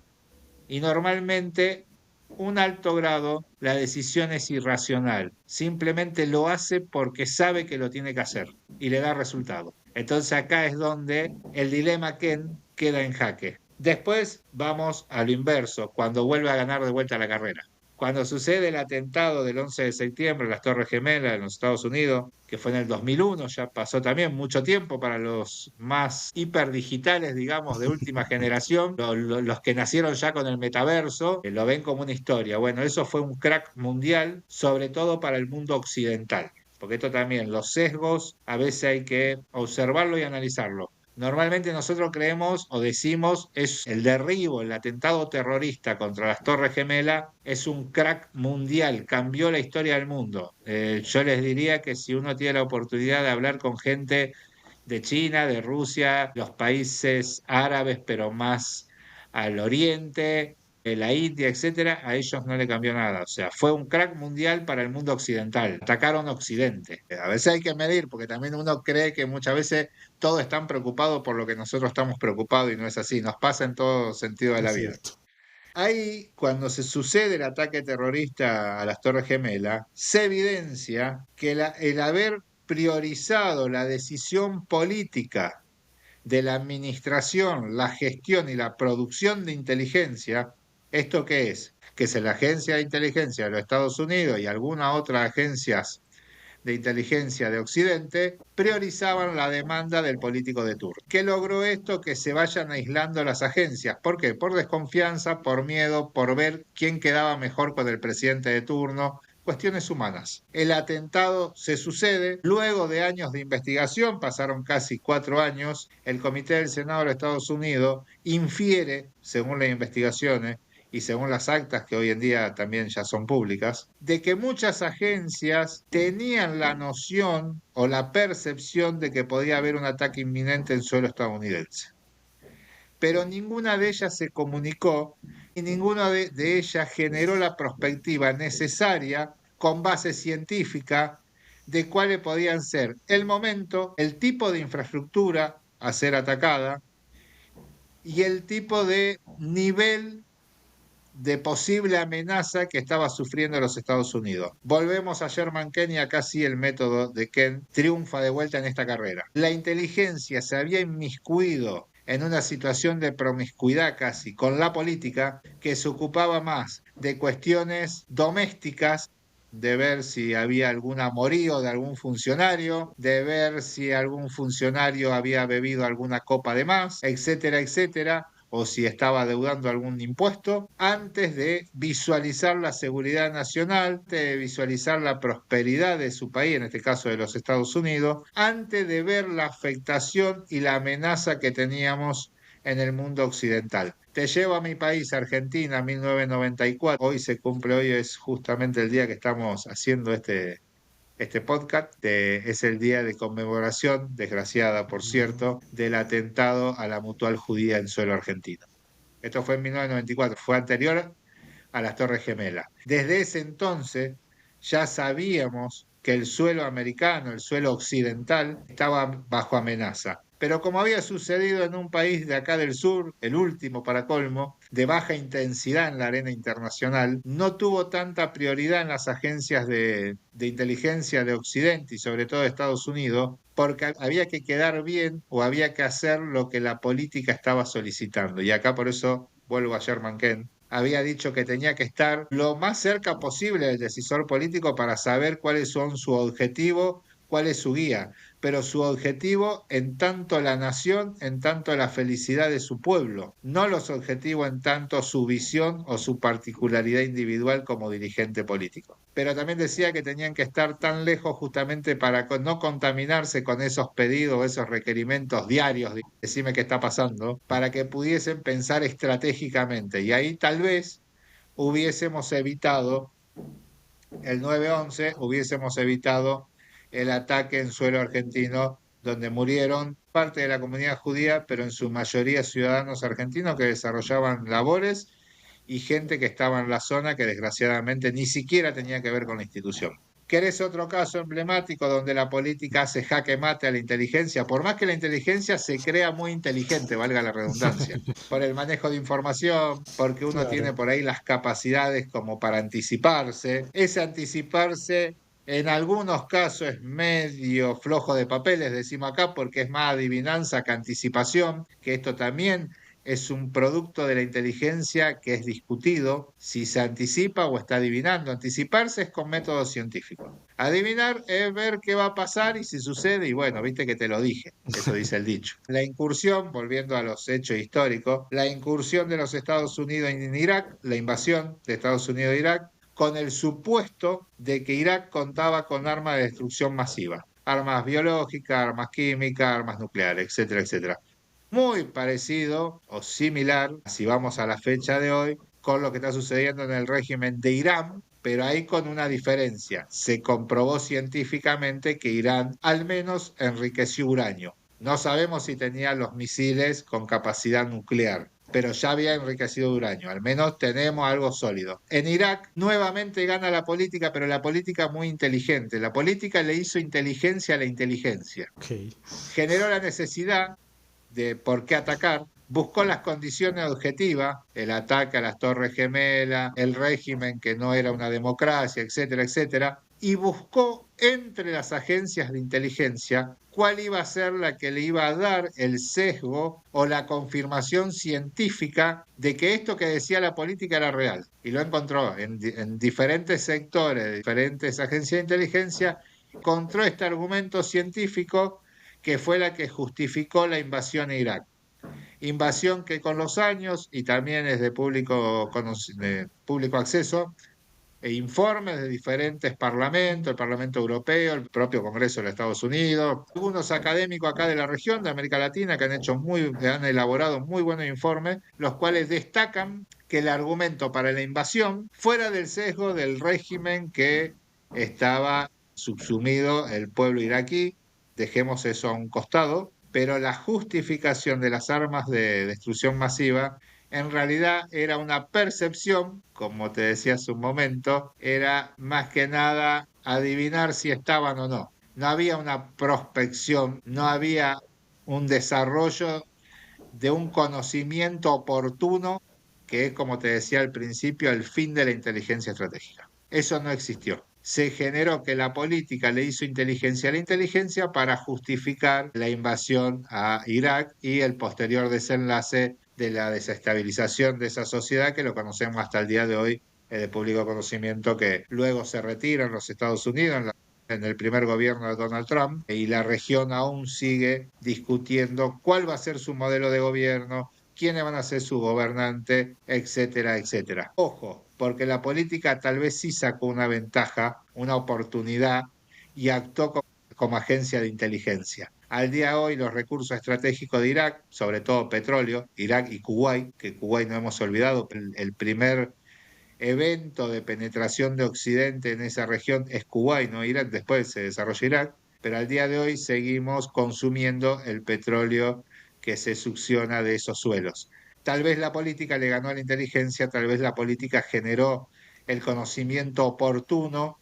Y normalmente, un alto grado, la decisión es irracional. Simplemente lo hace porque sabe que lo tiene que hacer y le da resultado. Entonces acá es donde el dilema Ken queda en jaque. Después vamos a lo inverso, cuando vuelve a ganar de vuelta la carrera. Cuando sucede el atentado del 11 de septiembre en las Torres Gemelas en los Estados Unidos, que fue en el 2001, ya pasó también mucho tiempo para los más hiperdigitales, digamos, de última generación, los que nacieron ya con el metaverso, lo ven como una historia. Bueno, eso fue un crack mundial, sobre todo para el mundo occidental, porque esto también, los sesgos, a veces hay que observarlo y analizarlo. Normalmente nosotros creemos o decimos es el derribo, el atentado terrorista contra las Torres Gemelas es un crack mundial, cambió la historia del mundo. Yo les diría que si uno tiene la oportunidad de hablar con gente de China, de Rusia, los países árabes, pero más al oriente, de la India, etcétera, a ellos no le cambió nada. O sea, fue un crack mundial para el mundo occidental. Atacaron Occidente. A veces hay que medir, porque también uno cree que muchas veces todos están preocupados por lo que nosotros estamos preocupados y no es así. Nos pasa en todo sentido de la Es vida. cierto. Ahí, cuando se sucede el ataque terrorista a las Torres Gemelas, se evidencia que el haber priorizado la decisión política de la administración, la gestión y la producción de inteligencia, ¿esto qué es? Que es la Agencia de Inteligencia de los Estados Unidos y algunas otras agencias de inteligencia de Occidente priorizaban la demanda del político de turno. ¿Qué logró esto? Que se vayan aislando las agencias. ¿Por qué? Por desconfianza, por miedo, por ver quién quedaba mejor con el presidente de turno. Cuestiones humanas. El atentado se sucede luego de años de investigación, pasaron casi 4 años, el Comité del Senado de los Estados Unidos infiere, según las investigaciones, y según las actas que hoy en día también ya son públicas, de que muchas agencias tenían la noción o la percepción de que podía haber un ataque inminente en suelo estadounidense. Pero ninguna de ellas se comunicó y ninguna de ellas generó la perspectiva necesaria con base científica de cuáles podían ser el momento, el tipo de infraestructura a ser atacada y el tipo de nivel de posible amenaza que estaba sufriendo los Estados Unidos. Volvemos a Sherman Ken y acá sí el método de Ken triunfa de vuelta en esta carrera. La inteligencia se había inmiscuido en una situación de promiscuidad casi con la política que se ocupaba más de cuestiones domésticas, de ver si había algún amorío de algún funcionario, de ver si algún funcionario había bebido alguna copa de más, etcétera, etcétera, o si estaba deudando algún impuesto, antes de visualizar la seguridad nacional, de visualizar la prosperidad de su país, en este caso de los Estados Unidos, antes de ver la afectación y la amenaza que teníamos en el mundo occidental. Te llevo a mi país, Argentina, 1994. Hoy se cumple, hoy es justamente el día que estamos haciendo este podcast, es el día de conmemoración, desgraciada por cierto, del atentado a la Mutual Judía en suelo argentino. Esto fue en 1994, fue anterior a las Torres Gemelas. Desde ese entonces ya sabíamos que el suelo americano, el suelo occidental, estaba bajo amenaza. Pero como había sucedido en un país de acá del sur, el último para colmo, de baja intensidad en la arena internacional, no tuvo tanta prioridad en las agencias de inteligencia de Occidente y sobre todo de Estados Unidos, porque había que quedar bien o había que hacer lo que la política estaba solicitando. Y acá por eso vuelvo a Sherman Ken, había dicho que tenía que estar lo más cerca posible del decisor político para saber cuáles son su objetivo, cuál es su guía, pero su objetivo en tanto la nación, en tanto la felicidad de su pueblo, no los objetivos en tanto su visión o su particularidad individual como dirigente político. Pero también decía que tenían que estar tan lejos justamente para no contaminarse con esos pedidos, esos requerimientos diarios, decime qué está pasando, para que pudiesen pensar estratégicamente. Y ahí tal vez hubiésemos evitado el 9/11, hubiésemos evitado el ataque en suelo argentino, donde murieron parte de la comunidad judía, pero en su mayoría ciudadanos argentinos que desarrollaban labores y gente que estaba en la zona que desgraciadamente ni siquiera tenía que ver con la institución. ¿Querés otro caso emblemático donde la política hace jaque mate a la inteligencia? Por más que la inteligencia se crea muy inteligente, valga la redundancia, por el manejo de información, porque uno tiene Claro. por ahí las capacidades como para anticiparse. Ese anticiparse en algunos casos es medio flojo de papeles, decimos acá, porque es más adivinanza que anticipación, que esto también es un producto de la inteligencia que es discutido si se anticipa o está adivinando. Anticiparse es con métodos científicos. Adivinar es ver qué va a pasar y si sucede, y bueno, viste que te lo dije, eso dice el dicho. La incursión, volviendo a los hechos históricos, la incursión de los Estados Unidos en Irak, la invasión de Estados Unidos a Irak, con el supuesto de que Irak contaba con armas de destrucción masiva, armas biológicas, armas químicas, armas nucleares, etcétera, etcétera. Muy parecido o similar, si vamos a la fecha de hoy, con lo que está sucediendo en el régimen de Irán, pero ahí con una diferencia. Se comprobó científicamente que Irán al menos enriqueció uranio. No sabemos si tenía los misiles con capacidad nuclear, pero ya había enriquecido uranio, al menos tenemos algo sólido. En Irak nuevamente gana la política, pero la política muy inteligente. La política le hizo inteligencia a la inteligencia. Ok. Generó la necesidad de por qué atacar, buscó las condiciones objetivas, el ataque a las Torres Gemelas, el régimen que no era una democracia, etcétera, etcétera, y buscó entre las agencias de inteligencia cuál iba a ser la que le iba a dar el sesgo o la confirmación científica de que esto que decía la política era real. Y lo encontró en diferentes sectores, diferentes agencias de inteligencia, encontró este argumento científico que fue la que justificó la invasión a Irak. Invasión que con los años, y también es de público acceso, e informes de diferentes parlamentos, el Parlamento Europeo, el propio Congreso de los Estados Unidos, algunos académicos acá de la región de América Latina que han elaborado muy buenos informes, los cuales destacan que el argumento para la invasión fuera del sesgo del régimen que estaba subsumido el pueblo iraquí, dejemos eso a un costado, pero la justificación de las armas de destrucción masiva en realidad era una percepción, como te decía hace un momento, era más que nada adivinar si estaban o no. No había una prospección, no había un desarrollo de un conocimiento oportuno, que es, como te decía al principio, el fin de la inteligencia estratégica. Eso no existió. Se generó que la política le hizo inteligencia a la inteligencia para justificar la invasión a Irak y el posterior desenlace de la desestabilización de esa sociedad que lo conocemos hasta el día de hoy, de público conocimiento, que luego se retira en los Estados Unidos, en el primer gobierno de Donald Trump, y la región aún sigue discutiendo cuál va a ser su modelo de gobierno, quiénes van a ser su gobernante, etcétera, etcétera. Ojo, porque la política tal vez sí sacó una ventaja, una oportunidad y actuó como agencia de inteligencia. Al día de hoy, los recursos estratégicos de Irak, sobre todo petróleo, Irak y Kuwait, que Kuwait no hemos olvidado, el primer evento de penetración de Occidente en esa región es Kuwait, no Irak, después se desarrolla Irak, pero al día de hoy seguimos consumiendo el petróleo que se succiona de esos suelos. Tal vez la política le ganó a la inteligencia, tal vez la política generó el conocimiento oportuno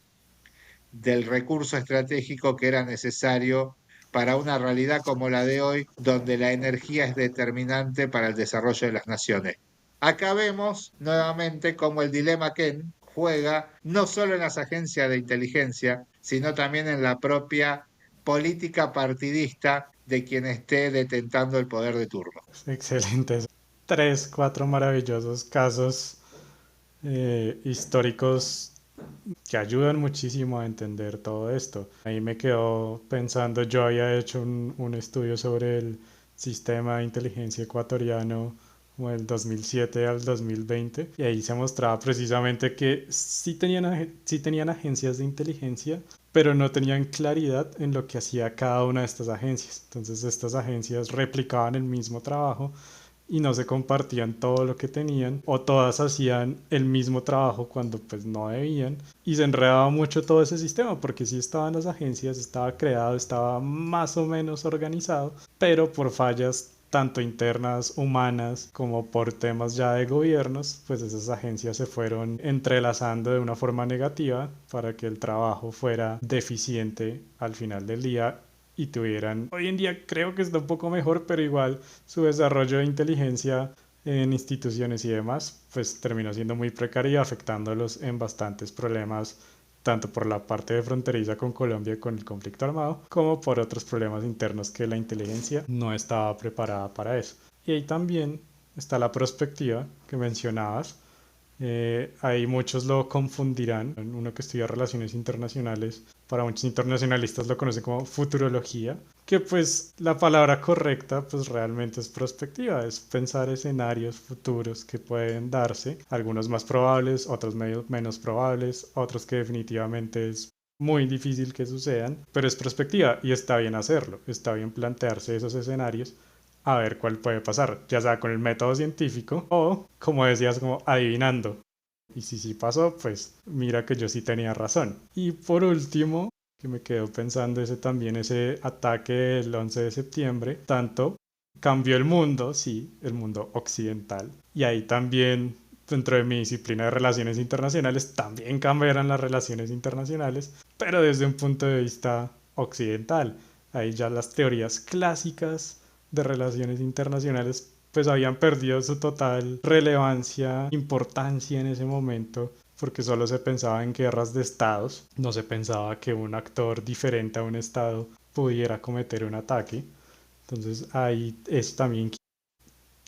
del recurso estratégico que era necesario para una realidad como la de hoy, donde la energía es determinante para el desarrollo de las naciones. Acá vemos nuevamente cómo el dilema Ken juega no solo en las agencias de inteligencia, sino también en la propia política partidista de quien esté detentando el poder de turno. Excelentes. Tres, cuatro maravillosos casos históricos que ayudan muchísimo a entender todo esto. Ahí me quedo pensando, yo había hecho un estudio sobre el sistema de inteligencia ecuatoriano como del 2007 al 2020 y ahí se mostraba precisamente que sí tenían agencias de inteligencia, pero no tenían claridad en lo que hacía cada una de estas agencias. Entonces estas agencias replicaban el mismo trabajo y no se compartían todo lo que tenían, o todas hacían el mismo trabajo cuando pues no debían, y se enredaba mucho todo ese sistema porque sí estaban las agencias, estaba creado, estaba más o menos organizado, pero por fallas tanto internas, humanas, como por temas ya de gobiernos, pues esas agencias se fueron entrelazando de una forma negativa para que el trabajo fuera deficiente al final del día y tuvieran, hoy en día creo que está un poco mejor, pero igual su desarrollo de inteligencia en instituciones y demás, pues terminó siendo muy precario y afectándolos en bastantes problemas, tanto por la parte de fronteriza con Colombia con el conflicto armado, como por otros problemas internos que la inteligencia no estaba preparada para eso. Y ahí también está la perspectiva que mencionabas. Ahí muchos lo confundirán. Uno que estudia relaciones internacionales, para muchos internacionalistas lo conocen como futurología, que pues la palabra correcta pues realmente es perspectiva, es pensar escenarios futuros que pueden darse, algunos más probables, otros menos probables, otros que definitivamente es muy difícil que sucedan, pero es perspectiva y está bien hacerlo, está bien plantearse esos escenarios a ver cuál puede pasar, ya sea con el método científico o, como decías, como adivinando. Y si sí pasó, pues mira que yo sí tenía razón. Y por último, que me quedo pensando ese también, ese ataque del 11 de septiembre, tanto cambió el mundo, sí, el mundo occidental. Y ahí también, dentro de mi disciplina de relaciones internacionales, también cambiaron las relaciones internacionales, pero desde un punto de vista occidental. Ahí ya las teorías clásicas de relaciones internacionales pues habían perdido su total relevancia, importancia en ese momento, porque solo se pensaba en guerras de estados, no se pensaba que un actor diferente a un estado pudiera cometer un ataque. Entonces ahí es también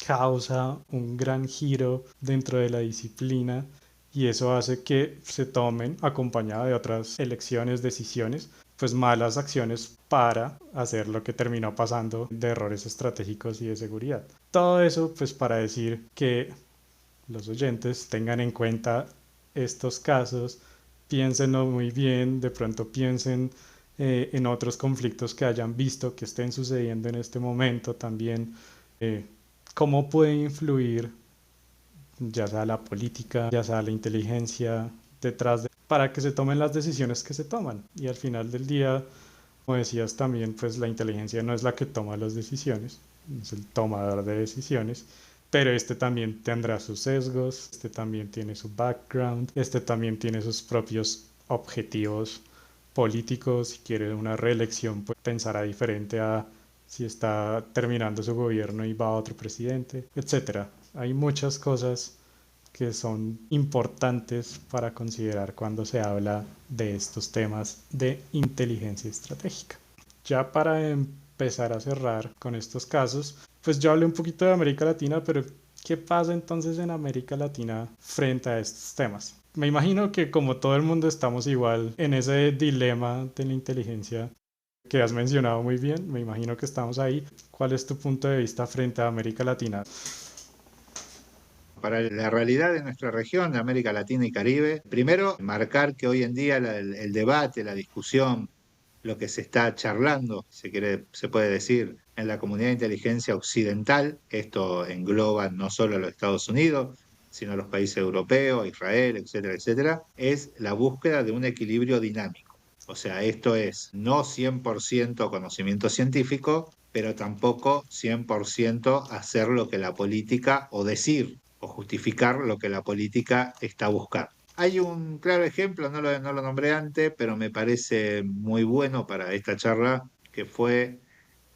causa un gran giro dentro de la disciplina y eso hace que se tomen, acompañado de otras elecciones, decisiones, pues malas acciones para hacer lo que terminó pasando de errores estratégicos y de seguridad. Todo eso pues para decir que los oyentes tengan en cuenta estos casos, piénsenlo muy bien, de pronto piensen en otros conflictos que hayan visto que estén sucediendo en este momento también, eh, cómo puede influir ya sea la política, ya sea la inteligencia detrás de, para que se tomen las decisiones que se toman. Y al final del día, como decías también, pues la inteligencia no es la que toma las decisiones, es el tomador de decisiones, pero este también tendrá sus sesgos, este también tiene su background, este también tiene sus propios objetivos políticos, si quiere una reelección, pues pensará diferente a si está terminando su gobierno y va otro presidente, etcétera. Hay muchas cosas que son importantes para considerar cuando se habla de estos temas de inteligencia estratégica. Ya para empezar a cerrar con estos casos, pues yo hablé un poquito de América Latina, pero ¿qué pasa entonces en América Latina frente a estos temas? Me imagino que como todo el mundo estamos igual en ese dilema de la inteligencia que has mencionado muy bien, me imagino que estamos ahí. ¿Cuál es tu punto de vista frente a América Latina? Para la realidad de nuestra región, de América Latina y Caribe, primero, marcar que hoy en día el debate, la discusión, lo que se está charlando, se puede decir, en la comunidad de inteligencia occidental, esto engloba no solo a los Estados Unidos, sino a los países europeos, Israel, etcétera, etcétera, es la búsqueda de un equilibrio dinámico. O sea, esto es no 100% conocimiento científico, pero tampoco 100% hacer lo que la política o decir o justificar lo que la política está buscando. Hay un claro ejemplo, no lo nombré antes, pero me parece muy bueno para esta charla, que fue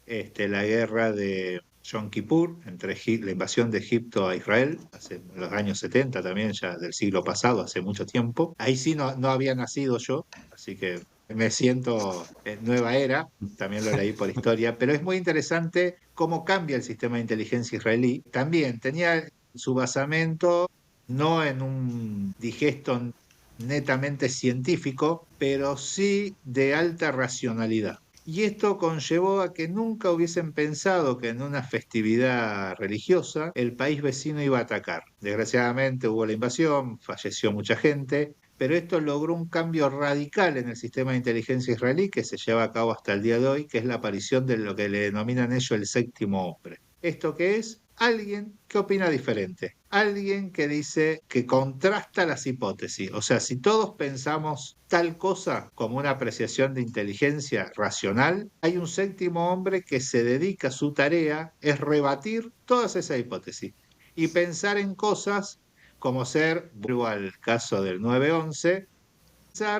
la guerra de Yom Kippur, la invasión de Egipto a Israel, hace en los años 70 también, ya del siglo pasado, hace mucho tiempo. Ahí sí no había nacido yo, así que me siento en nueva era, también lo leí por historia, pero es muy interesante cómo cambia el sistema de inteligencia israelí. También tenía su basamento no en un digesto netamente científico, pero sí de alta racionalidad. Y esto conllevó a que nunca hubiesen pensado que en una festividad religiosa el país vecino iba a atacar. Desgraciadamente hubo la invasión, falleció mucha gente, pero esto logró un cambio radical en el sistema de inteligencia israelí que se lleva a cabo hasta el día de hoy, que es la aparición de lo que le denominan ellos el séptimo hombre. ¿Esto qué es? alguien que opina diferente, alguien que dice que contrasta las hipótesis. O sea, si todos pensamos tal cosa como una apreciación de inteligencia racional, hay un séptimo hombre que se dedica, su tarea es rebatir todas esas hipótesis y pensar en cosas como ser, vuelvo al caso del 9/11,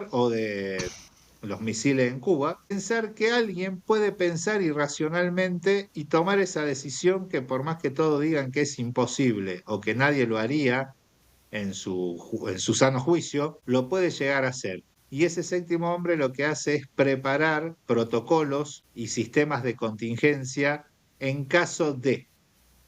o de los misiles en Cuba, pensar que alguien puede pensar irracionalmente y tomar esa decisión que por más que todos digan que es imposible o que nadie lo haría en su sano juicio, lo puede llegar a hacer. Y ese séptimo hombre lo que hace es preparar protocolos y sistemas de contingencia en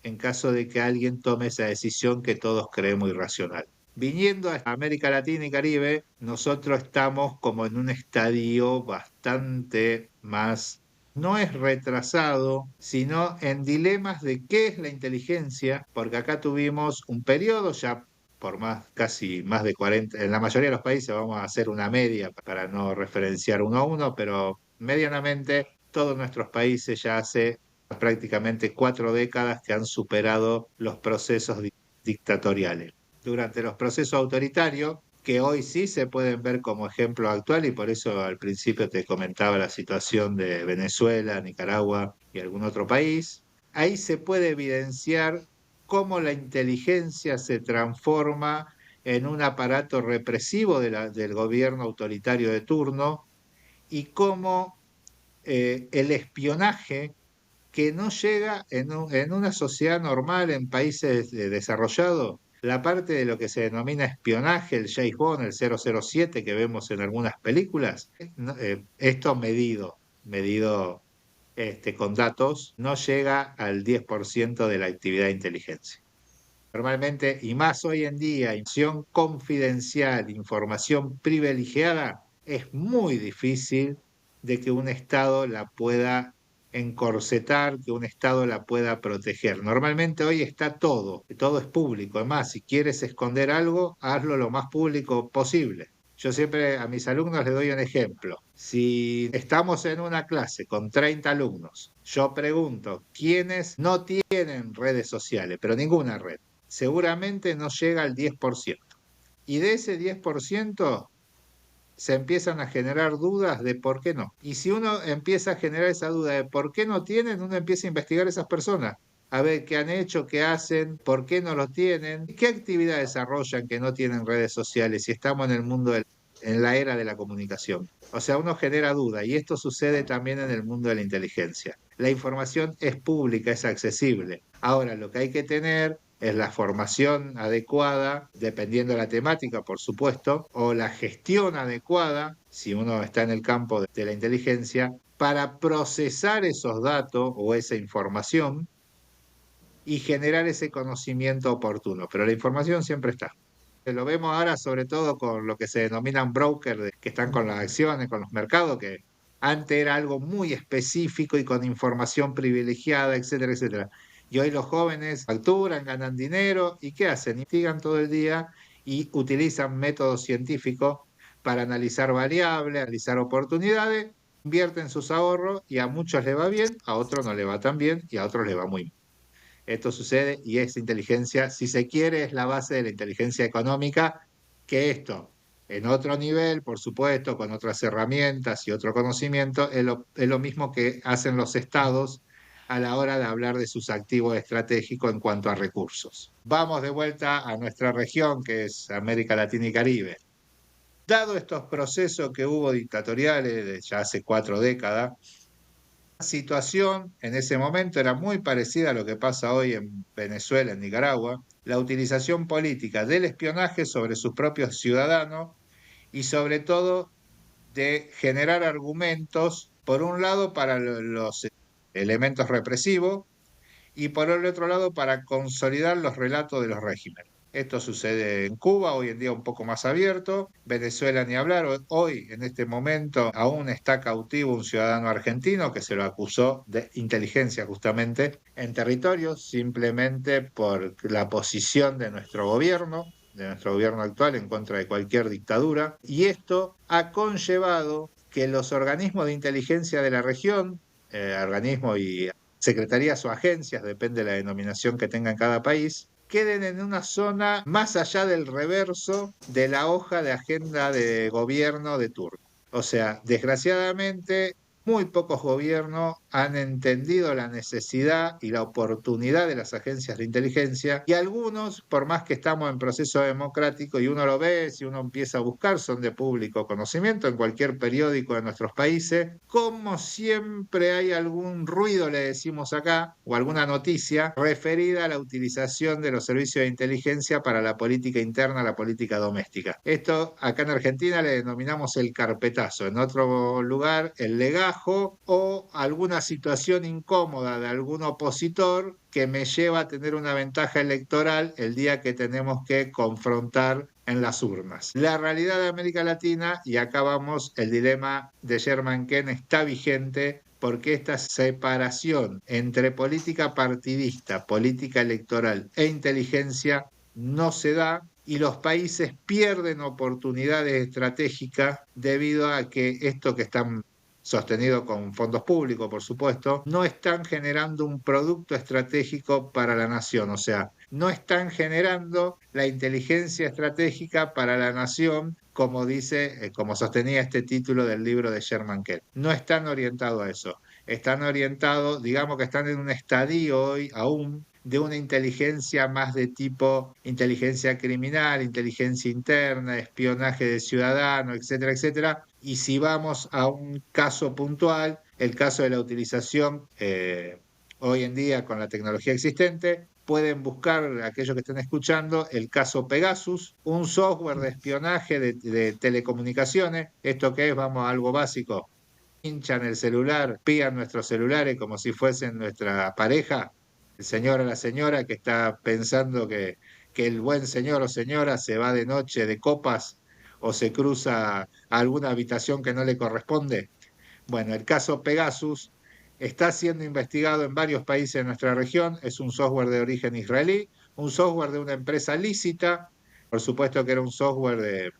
en caso de que alguien tome esa decisión que todos creemos irracional. Viniendo a América Latina y Caribe, nosotros estamos como en un estadio bastante más, no es retrasado, sino en dilemas de qué es la inteligencia, porque acá tuvimos un periodo ya por casi más de 40, en la mayoría de los países vamos a hacer una media para no referenciar uno a uno, pero medianamente todos nuestros países ya hace prácticamente 4 décadas que han superado los procesos dictatoriales. Durante los procesos autoritarios, que hoy sí se pueden ver como ejemplo actual, y por eso al principio te comentaba la situación de Venezuela, Nicaragua y algún otro país, ahí se puede evidenciar cómo la inteligencia se transforma en un aparato represivo del gobierno autoritario de turno y cómo el espionaje que no llega en una sociedad normal, en países desarrollados, la parte de lo que se denomina espionaje, el James Bond, el 007 que vemos en algunas películas, esto medido con datos, no llega al 10% de la actividad de inteligencia. Normalmente, y más hoy en día, información confidencial, información privilegiada, es muy difícil de que un Estado la pueda encorsetar, que un Estado la pueda proteger. Normalmente hoy está todo es público. Además, si quieres esconder algo, hazlo lo más público posible. Yo siempre a mis alumnos les doy un ejemplo. Si estamos en una clase con 30 alumnos, yo pregunto, ¿quiénes no tienen redes sociales, pero ninguna red? Seguramente no llega al 10%. Y de ese 10% se empiezan a generar dudas de por qué no. Y si uno empieza a generar esa duda de por qué no tienen, uno empieza a investigar a esas personas, a ver qué han hecho, qué hacen, por qué no lo tienen, qué actividad desarrollan que no tienen redes sociales, si estamos en el mundo, en la era de la comunicación. O sea, uno genera duda y esto sucede también en el mundo de la inteligencia. La información es pública, es accesible. Ahora, lo que hay que tener es la formación adecuada, dependiendo de la temática, por supuesto, o la gestión adecuada, si uno está en el campo de la inteligencia, para procesar esos datos o esa información y generar ese conocimiento oportuno. Pero la información siempre está. Lo vemos ahora sobre todo con lo que se denominan brokers, que están con las acciones, con los mercados, que antes era algo muy específico y con información privilegiada, etcétera, etcétera. Y hoy los jóvenes facturan, ganan dinero y ¿qué hacen? Investigan todo el día y utilizan métodos científicos para analizar variables, analizar oportunidades, invierten sus ahorros y a muchos les va bien, a otros no les va tan bien y a otros les va muy bien. Esto sucede y esa inteligencia, si se quiere, es la base de la inteligencia económica, que esto, en otro nivel, por supuesto, con otras herramientas y otro conocimiento, es lo mismo que hacen los estados a la hora de hablar de sus activos estratégicos en cuanto a recursos. Vamos de vuelta a nuestra región, que es América Latina y Caribe. Dado estos procesos que hubo dictatoriales de ya hace 4 décadas, situación en ese momento era muy parecida a lo que pasa hoy en Venezuela, en Nicaragua, la utilización política del espionaje sobre sus propios ciudadanos y sobre todo de generar argumentos, por un lado, para los elementos represivos y por el otro lado para consolidar los relatos de los regímenes. Esto sucede en Cuba, hoy en día un poco más abierto, Venezuela ni hablar, hoy en este momento aún está cautivo un ciudadano argentino que se lo acusó de inteligencia justamente en territorio, simplemente por la posición de nuestro gobierno actual en contra de cualquier dictadura, y esto ha conllevado que los organismos de inteligencia de la región, organismos y secretarías o agencias, depende de la denominación que tenga en cada país, queden en una zona más allá del reverso de la hoja de agenda de gobierno de turno. O sea, desgraciadamente, muy pocos gobiernos han entendido la necesidad y la oportunidad de las agencias de inteligencia, y algunos, por más que estamos en proceso democrático y uno lo ve, si uno empieza a buscar, son de público conocimiento en cualquier periódico de nuestros países. Como siempre hay algún ruido, le decimos acá, o alguna noticia referida a la utilización de los servicios de inteligencia para la política interna, la política doméstica. Esto acá en Argentina le denominamos el carpetazo, en otro lugar el legajo, o alguna situación incómoda de algún opositor que me lleva a tener una ventaja electoral el día que tenemos que confrontar en las urnas. La realidad de América Latina, y acá vamos, el dilema de Germán Kent está vigente, porque esta separación entre política partidista, política electoral e inteligencia no se da, y los países pierden oportunidades estratégicas debido a que esto que están sostenido con fondos públicos, por supuesto, no están generando un producto estratégico para la nación, o sea, no están generando la inteligencia estratégica para la nación, como dice, como sostenía este título del libro de Germán Kent. No están orientados a eso, están orientados, digamos que están en un estadio hoy aún de una inteligencia más de tipo inteligencia criminal, inteligencia interna, espionaje de ciudadanos, etcétera, etcétera. Y si vamos a un caso puntual, el caso de la utilización hoy en día con la tecnología existente, pueden buscar, aquellos que estén escuchando, el caso Pegasus, un software de espionaje de telecomunicaciones. ¿Esto qué es? Vamos a algo básico. Hinchan el celular, pían nuestros celulares como si fuesen nuestra pareja, el señor o la señora que está pensando que el buen señor o señora se va de noche de copas o se cruza a alguna habitación que no le corresponde. Bueno, el caso Pegasus está siendo investigado en varios países de nuestra región. Es un software de origen israelí, un software de una empresa lícita. Por supuesto que era un software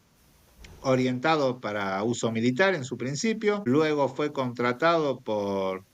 orientado para uso militar en su principio. Luego fue contratado por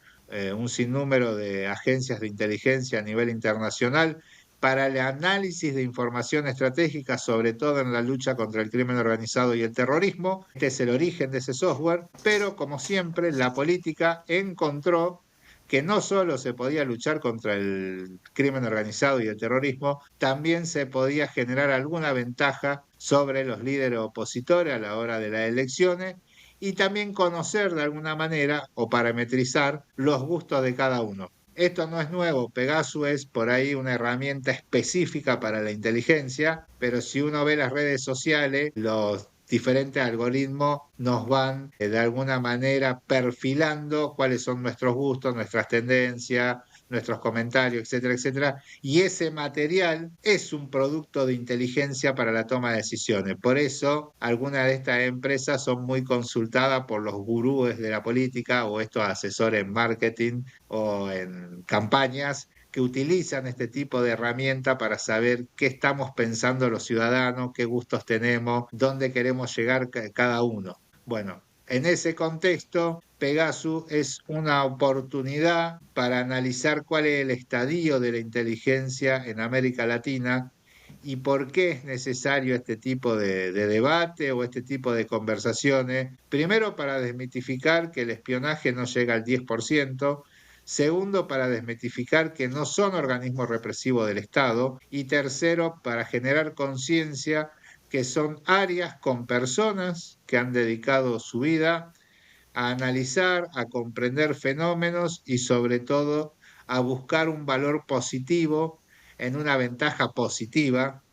un sinnúmero de agencias de inteligencia a nivel internacional para el análisis de información estratégica, sobre todo en la lucha contra el crimen organizado y el terrorismo. Este es el origen de ese software, pero como siempre, la política encontró que no solo se podía luchar contra el crimen organizado y el terrorismo, también se podía generar alguna ventaja sobre los líderes opositores a la hora de las elecciones, y también conocer de alguna manera o parametrizar los gustos de cada uno. Esto no es nuevo, Pegasus es por ahí una herramienta específica para la inteligencia, pero si uno ve las redes sociales, los diferentes algoritmos nos van de alguna manera perfilando cuáles son nuestros gustos, nuestras tendencias, nuestros comentarios, etcétera, etcétera. Y ese material es un producto de inteligencia para la toma de decisiones. Por eso, algunas de estas empresas son muy consultadas por los gurúes de la política o estos asesores en marketing o en campañas que utilizan este tipo de herramienta para saber qué estamos pensando los ciudadanos, qué gustos tenemos, dónde queremos llegar cada uno. Bueno, en ese contexto, Pegasus es una oportunidad para analizar cuál es el estadio de la inteligencia en América Latina y por qué es necesario este tipo de debate o este tipo de conversaciones. Primero, para desmitificar que el espionaje no llega al 10%. Segundo, para desmitificar que no son organismos represivos del Estado. Y tercero, para generar conciencia que son áreas con personas que han dedicado su vida a analizar, a comprender fenómenos y sobre todo a buscar un valor positivo en una ventaja positiva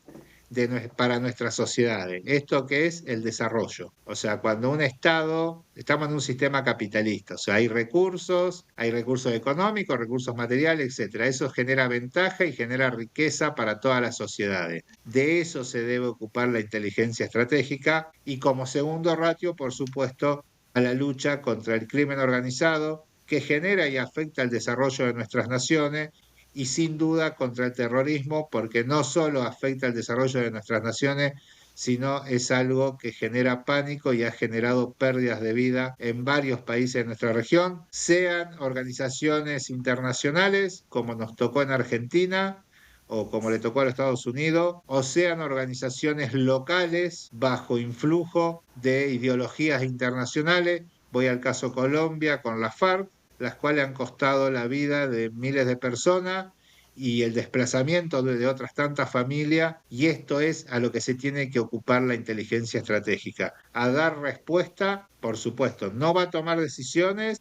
para nuestras sociedades. Esto que es el desarrollo. O sea, cuando un Estado, estamos en un sistema capitalista, o sea, hay recursos económicos, recursos materiales, etcétera. Eso genera ventaja y genera riqueza para todas las sociedades. De eso se debe ocupar la inteligencia estratégica y como segundo ratio, por supuesto, a la lucha contra el crimen organizado que genera y afecta el desarrollo de nuestras naciones, y sin duda contra el terrorismo, porque no solo afecta el desarrollo de nuestras naciones, sino es algo que genera pánico y ha generado pérdidas de vida en varios países de nuestra región, sean organizaciones internacionales, como nos tocó en Argentina, o como le tocó a los Estados Unidos, o sean organizaciones locales bajo influjo de ideologías internacionales. Voy al caso Colombia con la FARC, las cuales han costado la vida de miles de personas y el desplazamiento de otras tantas familias, y esto es a lo que se tiene que ocupar la inteligencia estratégica, a dar respuesta, por supuesto, no va a tomar decisiones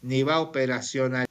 ni va a operacionalizar,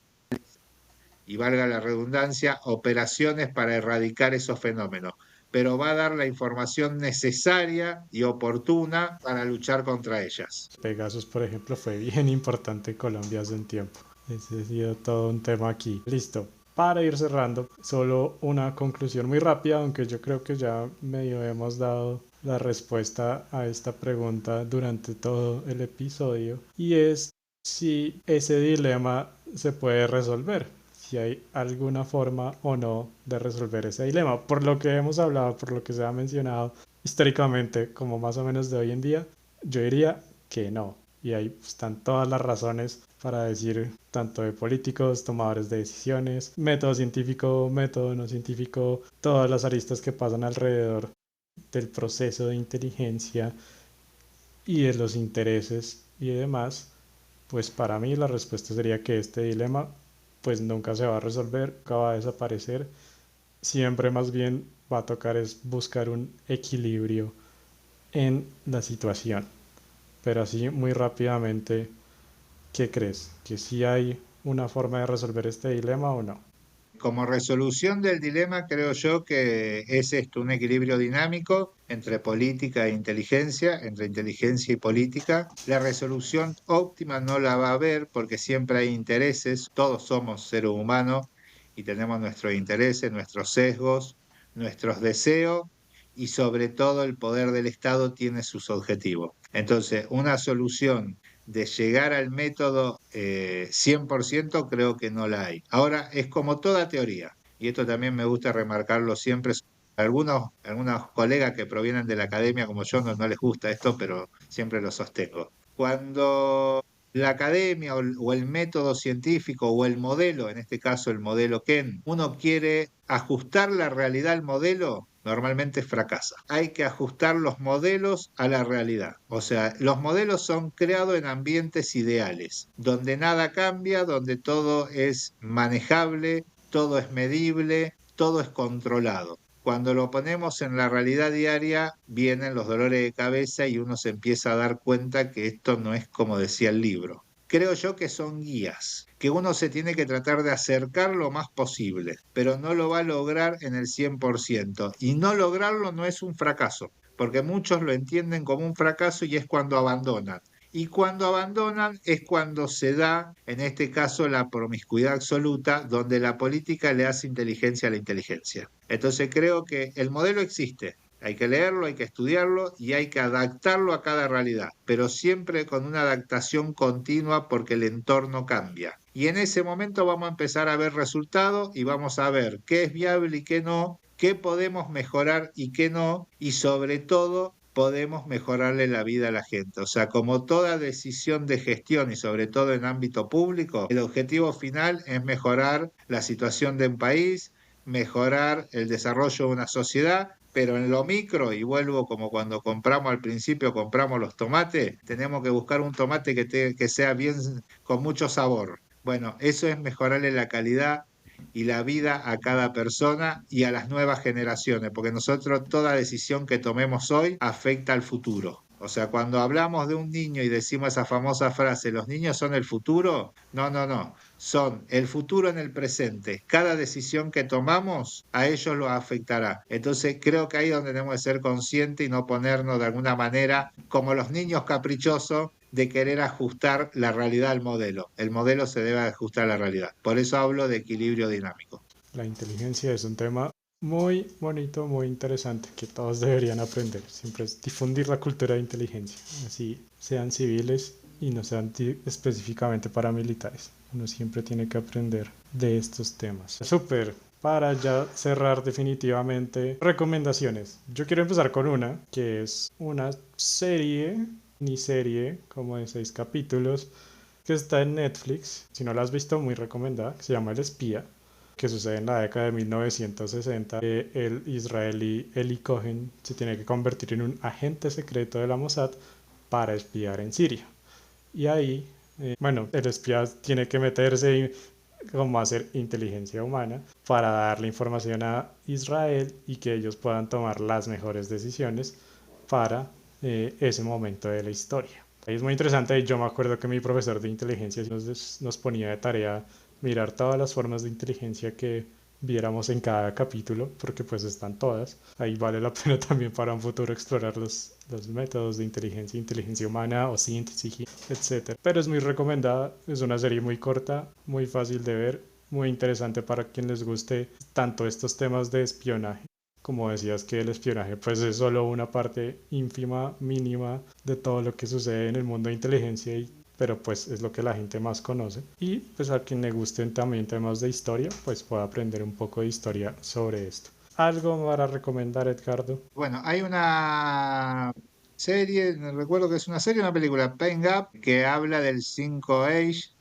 y valga la redundancia, operaciones para erradicar esos fenómenos, pero va a dar la información necesaria y oportuna para luchar contra ellas. Pegasus, por ejemplo, fue bien importante en Colombia hace un tiempo. Ese ha sido todo un tema aquí. Listo. Para ir cerrando, solo una conclusión muy rápida, aunque yo creo que ya medio hemos dado la respuesta a esta pregunta durante todo el episodio, y es si ese dilema se puede resolver, si hay alguna forma o no de resolver ese dilema. Por lo que hemos hablado, por lo que se ha mencionado históricamente, como más o menos de hoy en día, yo diría que no. Y ahí están todas las razones para decir, tanto de políticos, tomadores de decisiones, método científico, método no científico, todas las aristas que pasan alrededor del proceso de inteligencia y de los intereses y demás. Pues para mí la respuesta sería que este dilema pues nunca se va a resolver, nunca va a desaparecer, siempre más bien va a tocar es buscar un equilibrio en la situación. Pero así muy rápidamente, ¿qué crees? ¿Que sí hay una forma de resolver este dilema o no? Como resolución del dilema, creo yo que es esto, un equilibrio dinámico entre política e inteligencia, entre inteligencia y política. La resolución óptima no la va a haber porque siempre hay intereses, todos somos seres humanos y tenemos nuestros intereses, nuestros sesgos, nuestros deseos, y sobre todo el poder del Estado tiene sus objetivos. Entonces, una solución de llegar al método 100% creo que no la hay. Ahora, es como toda teoría, y esto también me gusta remarcarlo siempre. Algunos colegas que provienen de la academia como yo no les gusta esto, pero siempre lo sostengo. Cuando la academia o el método científico o el modelo, en este caso el modelo Ken, uno quiere ajustar la realidad al modelo, normalmente fracasa. Hay que ajustar los modelos a la realidad. O sea, los modelos son creados en ambientes ideales, donde nada cambia, donde todo es manejable, todo es medible, todo es controlado. Cuando lo ponemos en la realidad diaria, vienen los dolores de cabeza y uno se empieza a dar cuenta que esto no es como decía el libro. Creo yo que son guías, que uno se tiene que tratar de acercar lo más posible, pero no lo va a lograr en el 100%. Y no lograrlo no es un fracaso, porque muchos lo entienden como un fracaso y es cuando abandonan. Y cuando abandonan es cuando se da, en este caso, la promiscuidad absoluta, donde la política le hace inteligencia a la inteligencia. Entonces creo que el modelo existe, hay que leerlo, hay que estudiarlo y hay que adaptarlo a cada realidad, pero siempre con una adaptación continua porque el entorno cambia. Y en ese momento vamos a empezar a ver resultados y vamos a ver qué es viable y qué no, qué podemos mejorar y qué no, y sobre todo podemos mejorarle la vida a la gente. O sea, como toda decisión de gestión y sobre todo en ámbito público, el objetivo final es mejorar la situación de un país, mejorar el desarrollo de una sociedad, pero en lo micro, y vuelvo como cuando compramos al principio, compramos los tomates, tenemos que buscar un tomate que sea bien, con mucho sabor. Bueno, eso es mejorarle la calidad y la vida a cada persona y a las nuevas generaciones, porque nosotros toda decisión que tomemos hoy afecta al futuro. O sea, cuando hablamos de un niño y decimos esa famosa frase, ¿los niños son el futuro? No, no, no, son el futuro en el presente. Cada decisión que tomamos a ellos los afectará. Entonces creo que ahí es donde tenemos que ser conscientes y no ponernos de alguna manera como los niños caprichosos de querer ajustar la realidad al modelo. El modelo se debe ajustar a la realidad. Por eso hablo de equilibrio dinámico. La inteligencia es un tema muy bonito, muy interesante, que todos deberían aprender. Siempre es difundir la cultura de inteligencia, así sean civiles y no sean específicamente paramilitares. Uno siempre tiene que aprender de estos temas. Súper. para ya cerrar definitivamente recomendaciones. Yo quiero empezar con una, que es una miniserie, como de 6 capítulos, que está en Netflix. Si no la has visto, muy recomendada, que se llama El Espía, que sucede en la década de 1960. El israelí Eli Cohen se tiene que convertir en un agente secreto de la Mossad para espiar en Siria. Y ahí, el espía tiene que meterse y como hacer inteligencia humana para darle información a Israel y que ellos puedan tomar las mejores decisiones para ese momento de la historia. Es muy interesante y yo me acuerdo que mi profesor de inteligencia nos ponía de tarea mirar todas las formas de inteligencia que viéramos en cada capítulo, porque pues están todas. Ahí vale la pena también para un futuro explorar los métodos de inteligencia humana o síntesis, etc. Pero es muy recomendada, es una serie muy corta, muy fácil de ver, muy interesante para quien les guste tanto estos temas de espionaje. Como decías que el espionaje pues es solo una parte ínfima, mínima de todo lo que sucede en el mundo de inteligencia pero pues es lo que la gente más conoce y pues a quien le gusten también temas de historia pues puede aprender un poco de historia sobre esto. ¿Algo para recomendar, Edgardo? Bueno, hay una serie, no recuerdo que es una serie o una película, Pain Gap, que habla del 5Age.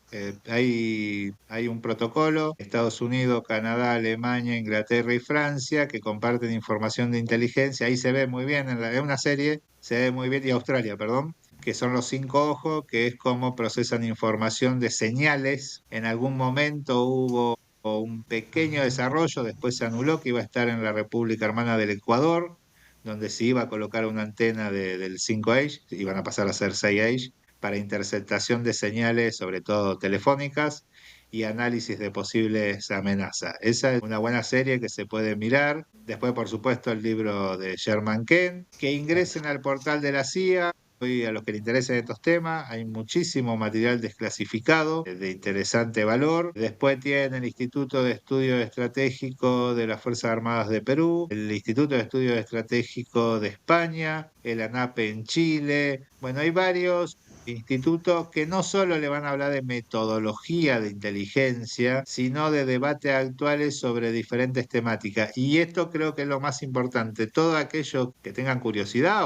Hay un protocolo, Estados Unidos, Canadá, Alemania, Inglaterra y Francia, que comparten información de inteligencia. Ahí se ve muy bien, es una serie, se ve muy bien, y Australia, perdón, que son los 5 ojos, que es cómo procesan información de señales. En algún momento hubo un pequeño desarrollo, después se anuló, que iba a estar en la República Hermana del Ecuador, donde se iba a colocar una antena del 5H, iban a pasar a ser 6H, para interceptación de señales, sobre todo telefónicas, y análisis de posibles amenazas. Esa es una buena serie que se puede mirar. Después, por supuesto, el libro de Sherman Kent, que ingresen al portal de la CIA. Hoy a los que les interesen estos temas, hay muchísimo material desclasificado de interesante valor. Después tienen el Instituto de Estudios Estratégicos de las Fuerzas Armadas de Perú, el Instituto de Estudios Estratégicos de España, el ANAPE en Chile. Bueno, hay varios institutos que no solo le van a hablar de metodología de inteligencia, sino de debates actuales sobre diferentes temáticas. Y esto creo que es lo más importante. Todos aquellos que tengan curiosidad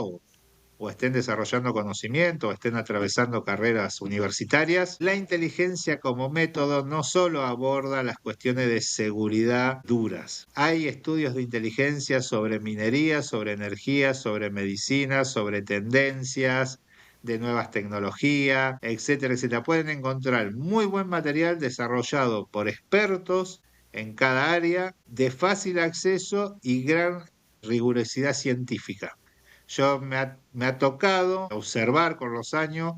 o estén desarrollando conocimiento, o estén atravesando carreras universitarias, la inteligencia como método no solo aborda las cuestiones de seguridad duras. Hay estudios de inteligencia sobre minería, sobre energía, sobre medicina, sobre tendencias de nuevas tecnologías, etcétera, etcétera. Pueden encontrar muy buen material desarrollado por expertos en cada área, de fácil acceso y gran rigurosidad científica. Me ha tocado observar con los años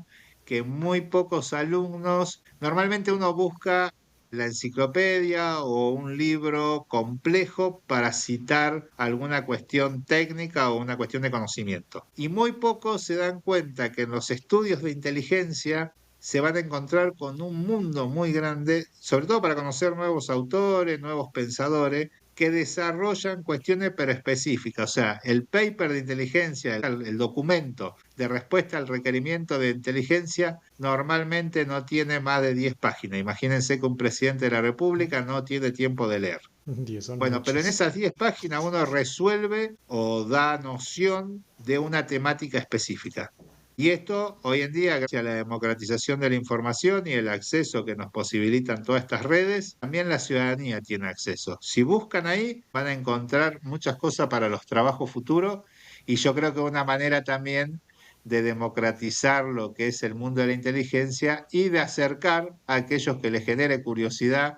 que muy pocos alumnos, normalmente uno busca la enciclopedia o un libro complejo para citar alguna cuestión técnica o una cuestión de conocimiento. Y muy pocos se dan cuenta que en los estudios de inteligencia se van a encontrar con un mundo muy grande, sobre todo para conocer nuevos autores, nuevos pensadores, que desarrollan cuestiones pero específicas. O sea, el paper de inteligencia, el documento de respuesta al requerimiento de inteligencia, normalmente no tiene más de 10 páginas. Imagínense que un presidente de la República no tiene tiempo de leer. 10 son Bueno, pero en muchos. esas 10 páginas uno resuelve o da noción de una temática específica. Y esto hoy en día, gracias a la democratización de la información y el acceso que nos posibilitan todas estas redes, también la ciudadanía tiene acceso. Si buscan ahí, van a encontrar muchas cosas para los trabajos futuros, y yo creo que una manera también de democratizar lo que es el mundo de la inteligencia y de acercar a aquellos que les genere curiosidad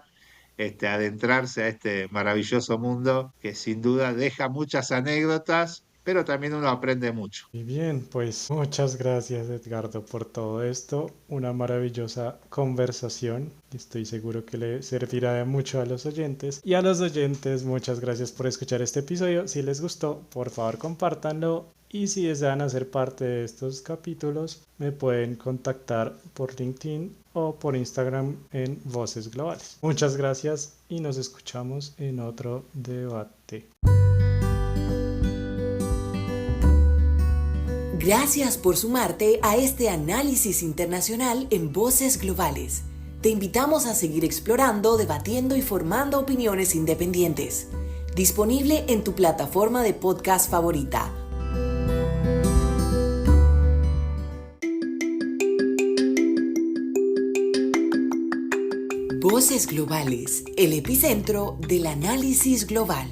adentrarse a este maravilloso mundo que sin duda deja muchas anécdotas, pero también uno aprende mucho. Y bien, pues muchas gracias, Edgardo, por todo esto. Una maravillosa conversación. Estoy seguro que le servirá de mucho a los oyentes. Y a los oyentes, muchas gracias por escuchar este episodio. Si les gustó, por favor compártanlo. Y si desean hacer parte de estos capítulos, me pueden contactar por LinkedIn o por Instagram en Voces Globales. Muchas gracias y nos escuchamos en otro debate. Gracias por sumarte a este análisis internacional en Voces Globales. Te invitamos a seguir explorando, debatiendo y formando opiniones independientes. Disponible en tu plataforma de podcast favorita. Voces Globales, el epicentro del análisis global.